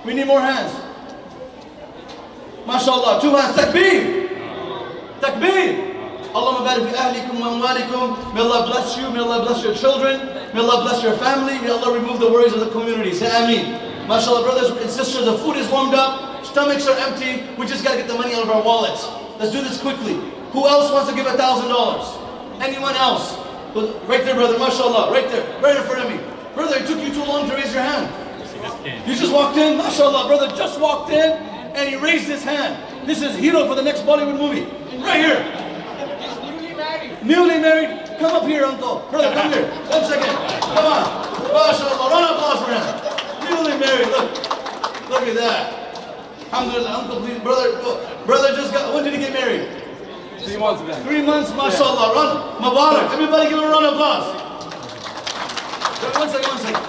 I: We need more hands. MashaAllah. 2 hands. Takbir. Takbir. Allahumma barik fi ahlikum wa amwalikum. May Allah bless you. May Allah bless your children. May Allah bless your family. May Allah remove the worries of the community. Say Ameen. MashaAllah, brothers and sisters, the food is warmed up. Stomachs are empty. We just got to get the money out of our wallets. Let's do this quickly. Who else wants to give $1,000? Anyone else? Right there, brother. MashaAllah. Right there. Right in front of me. Brother, it took you too long to raise your hand. You just walked in. MashaAllah, brother just walked in and he raised his hand. This is hero for the next Bollywood movie. Right here. Newly married. Come up here, uncle. Brother, come here. 1 second. Come on. MashaAllah. Round of applause for him. Newly married. Look at that. Alhamdulillah, uncle, please. Brother just got, when did he get married?
G: 3 months ago.
I: 3 months, MashaAllah. Run. Mubarak. Everybody give him a round of applause. 1 second, 1 second.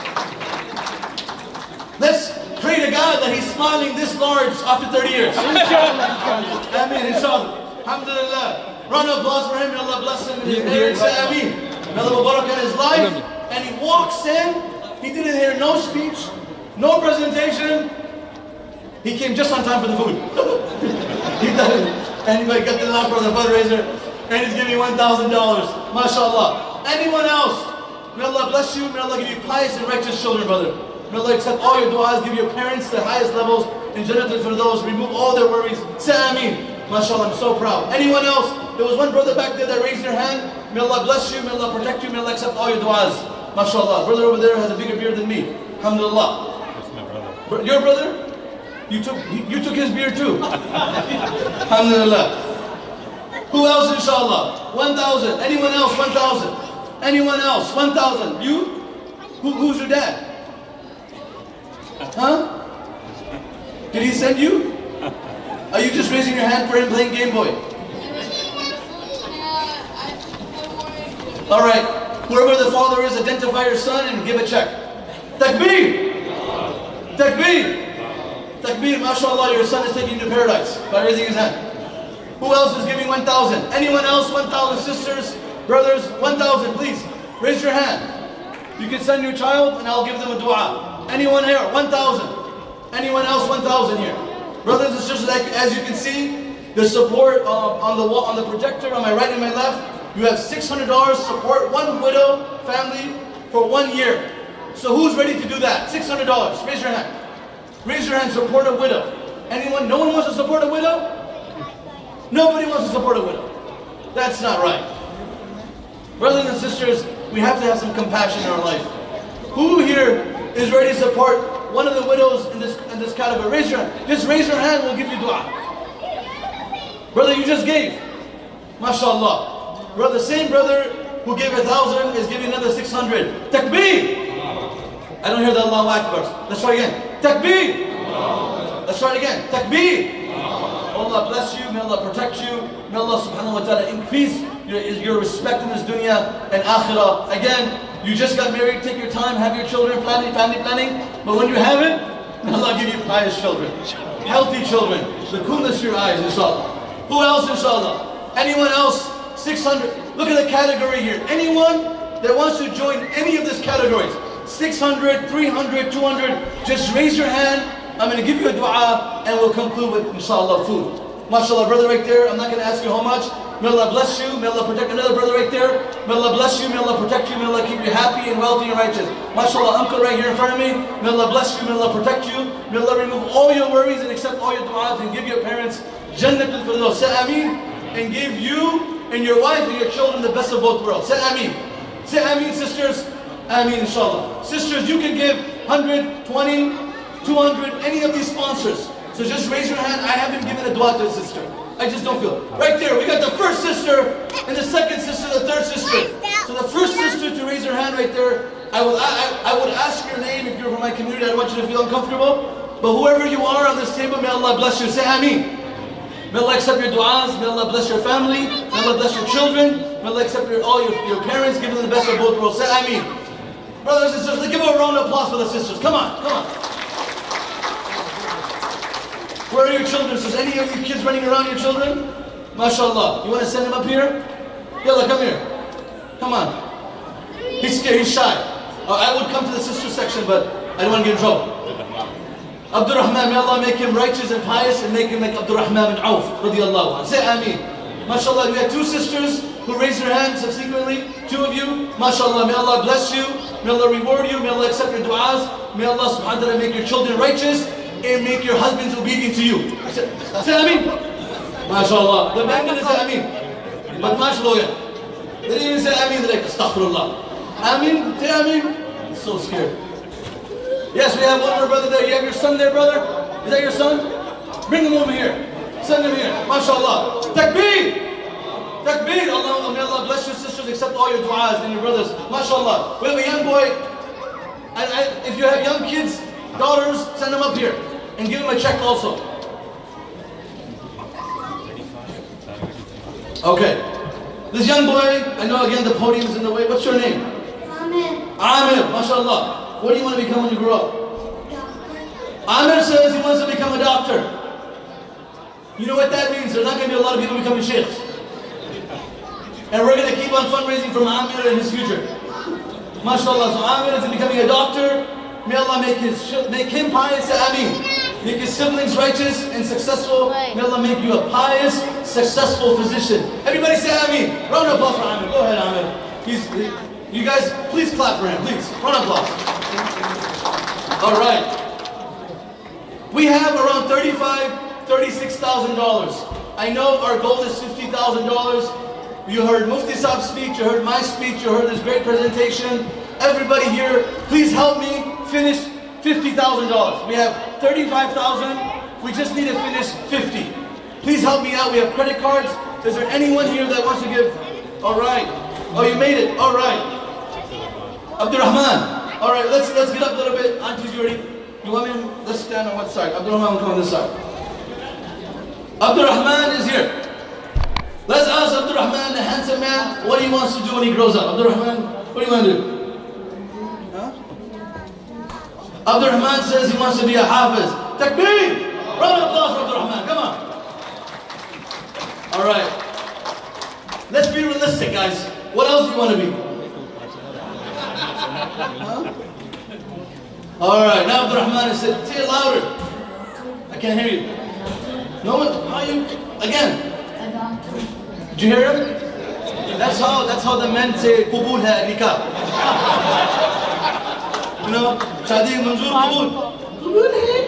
I: Let's pray to God that he's smiling this large after 30 years. Ameen, inshallah. Alhamdulillah. Round of applause for him. May Allah bless him in his marriage. Say Ameen. May Allah Mubarak in his life. And he walks in. He didn't hear no speech, no presentation. He came just on time for the food. He doesn't. Anybody got the laugh for the fundraiser? And he's giving $1,000. MashaAllah. Anyone else? May Allah bless you. May Allah give you pious and righteous children, brother. May Allah accept all your du'as, give your parents the highest levels in Jannatul Firdaus, remove all their worries. Say Ameen. MashaAllah, I'm so proud. Anyone else? There was one brother back there that raised their hand. May Allah bless you. May Allah protect you. May Allah accept all your du'as. MashaAllah. Brother over there has a bigger beard than me. Alhamdulillah.
G: That's my brother.
I: Your brother? You took his beard too. Alhamdulillah. Who else, inshallah? 1,000. Anyone else? 1,000. Anyone else? 1,000. You? Who's your dad? Huh? Did he send you? Are you just raising your hand for him playing Game Boy? All right. Whoever the father is, identify your son and give a check. Takbir! Takbir! Takbir, mashallah, your son is taking you to paradise by raising his hand. Who else is giving 1,000? Anyone else? 1,000 sisters, brothers, 1,000, please. Raise your hand. You can send your child and I'll give them a dua. Anyone here? 1,000. Anyone else? 1,000 here. Brothers and sisters, as you can see, the support on the wall, on the projector, on my right and my left, you have $600 support one widow family for 1 year. So who's ready to do that? $600. Raise your hand. Raise your hand, support a widow. Anyone? No one wants to support a widow? Nobody wants to support a widow. That's not right. Brothers and sisters, we have to have some compassion in our life. Who here is ready to support one of the widows in this category? Raise your hand. Just raise your hand, we'll give you dua. Brother, you just gave. MashaAllah. Brother, same brother who gave 1,000 is giving another 600. Takbir! I don't hear the Allahu Akbar. Let's try again. Takbir! Let's try it again. Takbir! Allah bless you. May Allah protect you. May Allah subhanahu wa ta'ala increase your respect in this dunya and akhirah. Again, you just got married. Take your time. Have your children. Family planning. But when you have it, may Allah give you pious children. Healthy children. The coolness to your eyes, inshallah. Who else, inshallah? Anyone else? 600. Look at the category here. Anyone that wants to join any of these categories. 600, 300, 200. Just raise your hand. I'm going to give you a dua and we'll conclude with inshallah food. MashaAllah, brother right there. I'm not going to ask you how much. May Allah bless you. May Allah protect another brother right there. May Allah bless you. May Allah protect you. May Allah keep you happy and wealthy and righteous. MashaAllah, uncle right here in front of me. May Allah bless you. May Allah protect you. May Allah remove all your worries and accept all your du'as and give your parents Jannatul Firdaus. Say Ameen. And give you and your wife and your children the best of both worlds. Say Ameen. Say Ameen, sisters. Ameen, inshallah. Sisters, you can give 100, 20, 200, any of these sponsors. So just raise your hand. I haven't given a dua to a sister. I just don't feel it. Right there, we got the first sister, and the second sister, the third sister. So the first sister to raise her hand right there, I would ask your name if you're from my community. I don't want you to feel uncomfortable. But whoever you are on this table, may Allah bless you. Say Ameen. May Allah accept your du'as. May Allah bless your family. May Allah bless your children. May Allah accept all your parents. Give them the best of both worlds. Say Ameen. Brothers and sisters, let's give a round of applause for the sisters. Come on, come on. Where are your children? Is any of you kids running around, your children? MashaAllah. You want to send them up here? Yalla, come here. Come on. He's scared, he's shy. I would come to the sister section, but I don't want to get in trouble. Abdurrahman, may Allah make him righteous and pious and make him like Abdurrahman bin Auf, radiyallahu anhu. Say Ameen. MashaAllah, we have two sisters who raised their hands subsequently. Two of you. MashaAllah, may Allah bless you. May Allah reward you. May Allah accept your du'as. May Allah subhanahu wa ta'ala make your children righteous and make your husbands obedient to you. Say Ameen. MashaAllah. The man didn't say Ameen. But MashaAllah. They didn't even say Ameen. They're like, Astaghfirullah. Ameen. Say Ameen. I'm so scared. Yes, we have one more brother there. You have your son there, brother? Is that your son? Bring him over here. Send him here. MashaAllah. Takbir! Takbir! Allah, may Allah bless your sisters, accept all your du'as and your brothers. MashaAllah. We have a young boy. If you have young kids, daughters, send them up here. And give them a check also. Okay. This young boy, I know again the podium is in the way. What's your name?
B: Amir.
I: Amir, MashaAllah. What do you want to become when you grow up? Amir says he wants to become a doctor. You know what that means? There's not going to be a lot of people becoming sheikhs. And we're going to keep on fundraising from Amir in his future. MashaAllah. So Amir is becoming a doctor. May Allah make him pious. Ameen. Make his siblings righteous and successful. May Allah make you a pious, successful physician. Everybody say Ameen. Round of applause for Amir. Go ahead, Amir. You guys, please clap for him. Please. Round of applause. All right. We have around $36,000. I know our goal is $50,000. You heard Mufti Saab's speech, you heard my speech, you heard this great presentation. Everybody here, please help me finish $50,000. We have $35,000. We just need to finish 50. Please help me out. We have credit cards. Is there anyone here that wants to give? All right. Oh, you made it. All right. Abdurrahman. All right, let's get up a little bit. Aunties, you ready? You want me to, let's stand on what side? Abdurrahman will come on this side. Abdurrahman is here. Let's ask Abdurrahman, the handsome man, what he wants to do when he grows up. Abdurrahman, what do you want to do? Huh? Abdurrahman says he wants to be a hafiz. Takbir! Round of applause for Abdurrahman, come on. All right. Let's be realistic, guys. What else do you want to be? Huh? All right, now Abdurrahman is saying, say it louder. I can't hear you. No one, how you, again. Did you hear him? That's how the men say, Qubul hai nikah. You know, Shadi Manzoor Qubul. Qubul hai.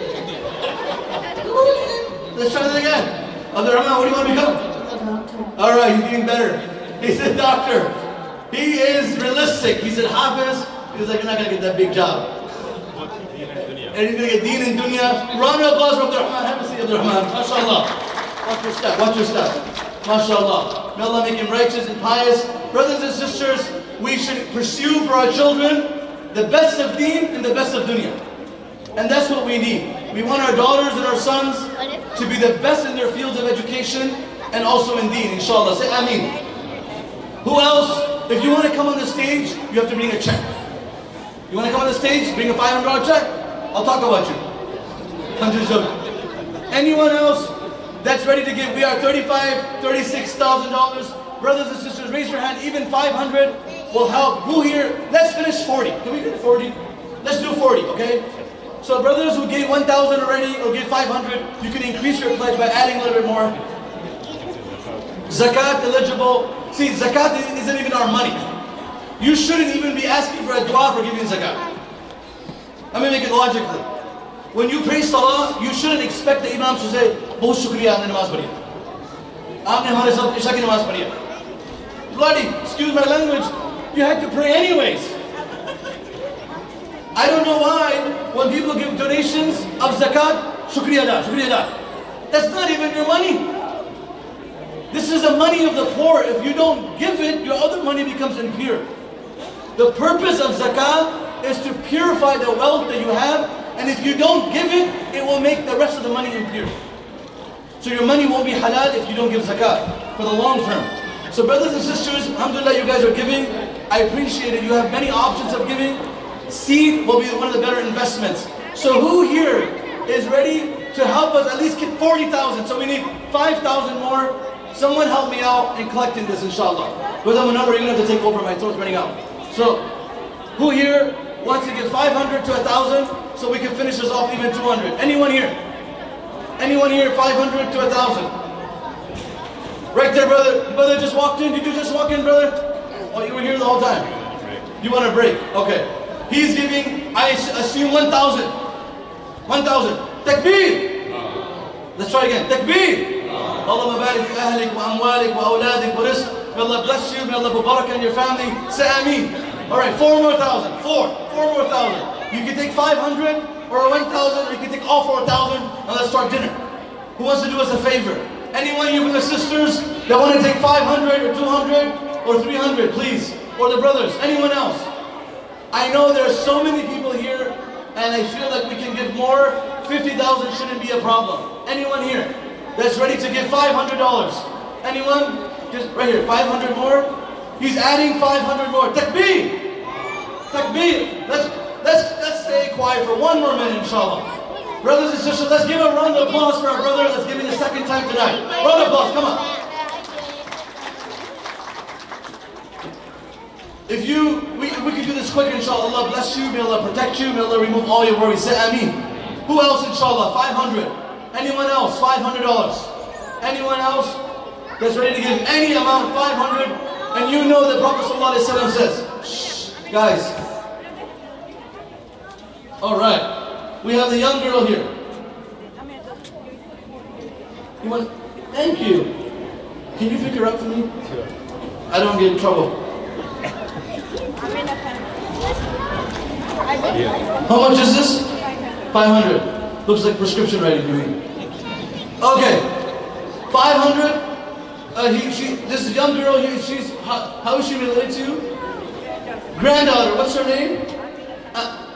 I: Qubul hai. Let's try that again. Abdurrahman, what do you want to become? All right, he's getting better. He's a doctor. He is realistic. He's a hafiz. He's like, you're not going to get that big job. And he's going to get deen in dunya. Round of applause for Abdurrahman. Have a seat, Abdurrahman. MashaAllah. Watch your step. Watch your step. MashaAllah. May Allah make him righteous and pious. Brothers and sisters, we should pursue for our children the best of deen and the best of dunya. And that's what we need. We want our daughters and our sons to be the best in their fields of education and also in deen, inshallah. Say Ameen. Who else? If you want to come on the stage, you have to bring a check. You want to come on the stage? Bring a $500 check. I'll talk about you. I'm just joking. Anyone else that's ready to give? We are $36,000. Brothers and sisters, raise your hand. Even 500 will help. Who here? Let's finish 40. Can we get 40? Let's do 40, okay? So brothers who gave 1,000 already or gave 500, you can increase your pledge by adding a little bit more. Zakat eligible. See, zakat isn't even our money. You shouldn't even be asking for a dua for giving zakat. Let me make it logically. When you pray salah, you shouldn't expect the imam to say, "Bahut shukriya, aapne namaz padhi. Aapne hamare saath isha ki namaz padhi." Bloody, excuse my language, you had to pray anyways. I don't know why, when people give donations of zakat, Shukriya da, shukriya da. That's not even your money. This is the money of the poor. If you don't give it, your other money becomes impure. The purpose of zakah is to purify the wealth that you have, and if you don't give it, it will make the rest of the money impure. So your money won't be halal if you don't give zakah for the long term. So brothers and sisters, alhamdulillah, you guys are giving. I appreciate it. You have many options of giving. Seed will be one of the better investments. So who here is ready to help us at least get 40,000? So we need 5,000 more. Someone help me out in collecting this, inshallah. Without another, you're going to have to take over. My throat's running out. So who here wants to give 500 to 1,000 so we can finish this off even 200? Anyone here? Anyone here 500 to 1,000? Right there, brother. The brother just walked in. Did you just walk in, brother? Oh, you were here the whole time. You want a break? Okay. He's giving, I assume, 1,000. 1,000. Takbir! Let's try again. Takbir! Allah mabarik fi ahlik wa amwalik wa awladik wa rizq. May Allah bless you. May Allah put barakah in your family. Say ameen. Alright, 4 more thousand. 4 more thousand. You can take 500 or 1,000, or you can take all 4,000, and let's start dinner. Who wants to do us a favor? Anyone here from the sisters that want to take 500 or 200 or 300, please? Or the brothers? Anyone else? I know there are so many people here, and I feel like we can give more. 50,000 shouldn't be a problem. Anyone here that's ready to give $500? Anyone? Just right here, 500 more. He's adding 500 more. Takbir! Takbir! Let's stay quiet for one more minute, inshallah. Brothers and sisters, let's give a round of applause for our brother that's giving the second time tonight. Round of applause, come on. If we can do this quick, inshallah. Allah bless you, may Allah protect you, may Allah remove all your worries. Say ameen. Who else, inshallah? 500. Anyone else? $500. Anyone else that's ready to give any amount, 500? And you know that Prophet ﷺ says, shh, guys. All right. We have the young girl here. You want? Thank you. Can you pick her up for me? Sure. I don't get in trouble. How much is this? 500. Looks like prescription writing to me. Okay. 500. This young girl here, how is she related to? Granddaughter. What's her name?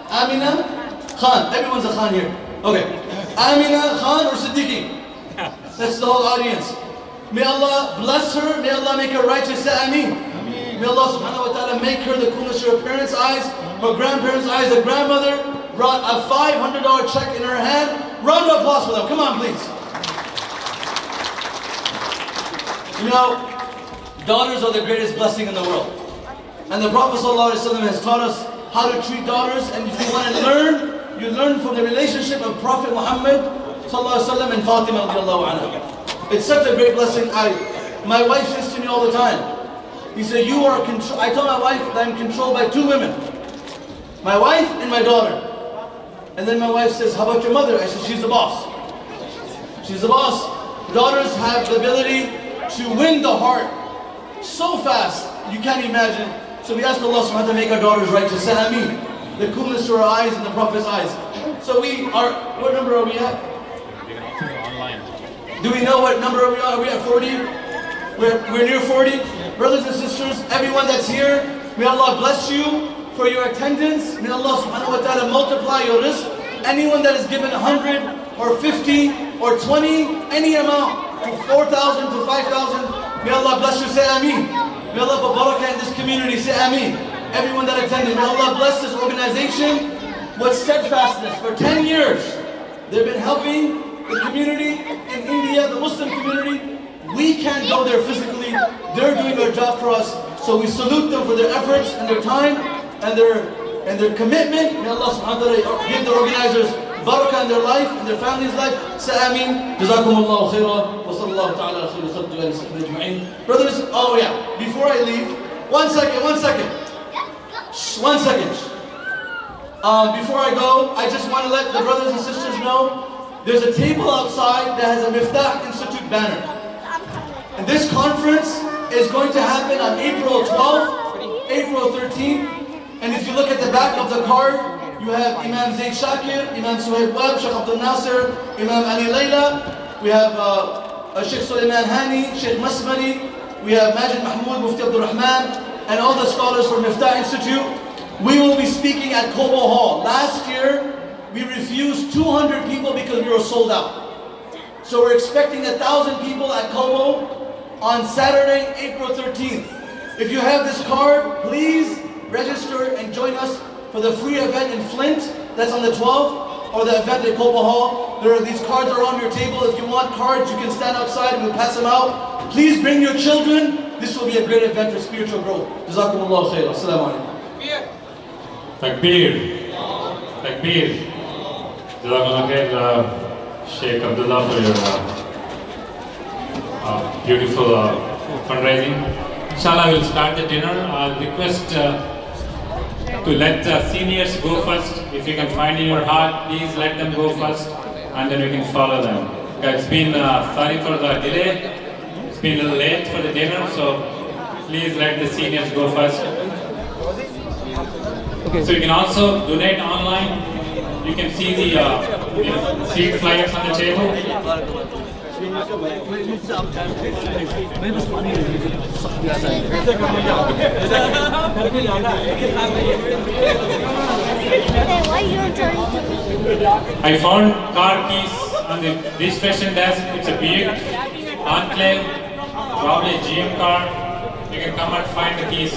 I: Amina Khan. Everyone's a Khan here. Okay. Amina Khan or Siddiqui? That's the whole audience. May Allah bless her. May Allah make her righteous. Say ameen. May Allah subhanahu wa ta'ala make her the coolest to her parents' eyes, her grandparents' eyes. The grandmother brought a $500 check in her hand. Round of applause for them. Come on, please. You know, daughters are the greatest blessing in the world. And the Prophet ﷺ has taught us how to treat daughters. And if you want to learn, you learn from the relationship of Prophet Muhammad ﷺ and Fatima radiallahu anha. It's such a great blessing. My wife says to me all the time, he said, you are I tell my wife that I'm controlled by 2 women. My wife and my daughter. And then my wife says, how about your mother? I said, she's the boss. She's the boss. Daughters have the ability to win the heart so fast, you can't imagine. So we ask Allah subhanahu wa ta'ala to make our daughters righteous. Say ameen. The coolness to our eyes and the Prophet's eyes. So we are, what number are we at? Do we know what number are we at? Are we at 40? We're near 40. Brothers and sisters, everyone that's here, may Allah bless you for your attendance. May Allah subhanahu wa ta'ala multiply your rizq. Anyone that is given 100 or 50 or 20, any amount, to 4,000 to 5,000, may Allah bless you. Say ameen. May Allah put barakah in this community. Say ameen. Everyone that attended, may Allah bless this organization with steadfastness. For 10 years, they've been helping the community in India, the Muslim community. We can't go there physically. They're doing their job for us. So we salute them for their efforts and their time and their commitment. May Allah subhanahu wa ta'ala give the organizers barakah in their life, in their family's life. Say ameen. Jazakumullahu khairah. Wa sallallahu ta'ala ala khayri khalqi wa alihi ajma'in. Brothers, oh yeah, before I leave, one second. Shh, 1 second. Before I go, I just want to let the brothers and sisters know there's a table outside that has a Miftah Institute banner. And this conference is going to happen on April 12th, April 13th. And if you look at the back of the card, you have Imam Zaid Shakir, Imam Suhaib Wab, Sheikh Abdul Nasir, Imam Ali Layla. We have Sheikh Sulaiman Hani, Sheikh Masmari. We have Majid Mahmoud, Mufti Abdul Rahman, and all the scholars from Miftah Institute. We will be speaking at Kobo Hall. Last year, we refused 200 people because we were sold out. So we're expecting 1,000 people at Kobo on Saturday, April 13th. If you have this card, please register and join us for the free event in Flint. That's on the 12th, or the event at Kobo Hall. These cards are on your table. If you want cards, you can stand outside and we'll pass them out. Please bring your children. This will be a great event for spiritual growth. Jazakumullah khair. Assalamu alaikum.
A: Takbir. Takbir. Jazakallah khair, Sheikh Abdullah, for your beautiful fundraising. Inshallah, we'll start the dinner. I'll request to let seniors go first. If you can find in your heart, please let them go first, and then we can follow them. It's been, sorry for the delay. It's been a little late for the dinner, so please let the seniors go first. So you can also donate online. You can see the seat flyers on the table. I found car keys on the registration desk. It's a big enclave, probably a GM car. You can come and find the keys.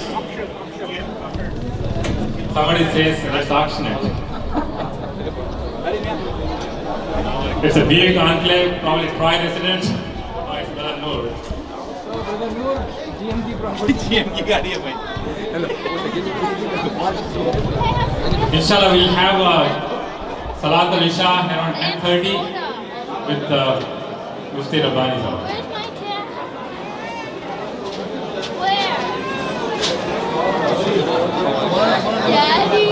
A: Somebody says, let's auction it. It's a big enclave, probably Troy resident. Oh, it's Brother Noor. Inshallah, we'll have Salat al-Isha around 10:30 with Mufti Rabbani.
B: Where's my cat? Where? Daddy!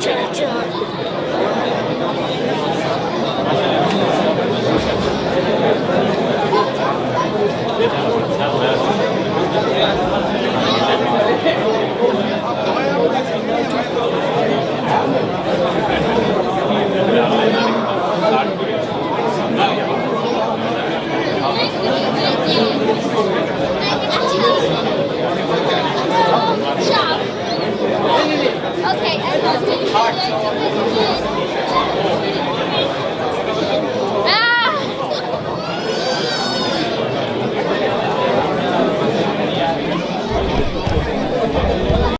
J: Cha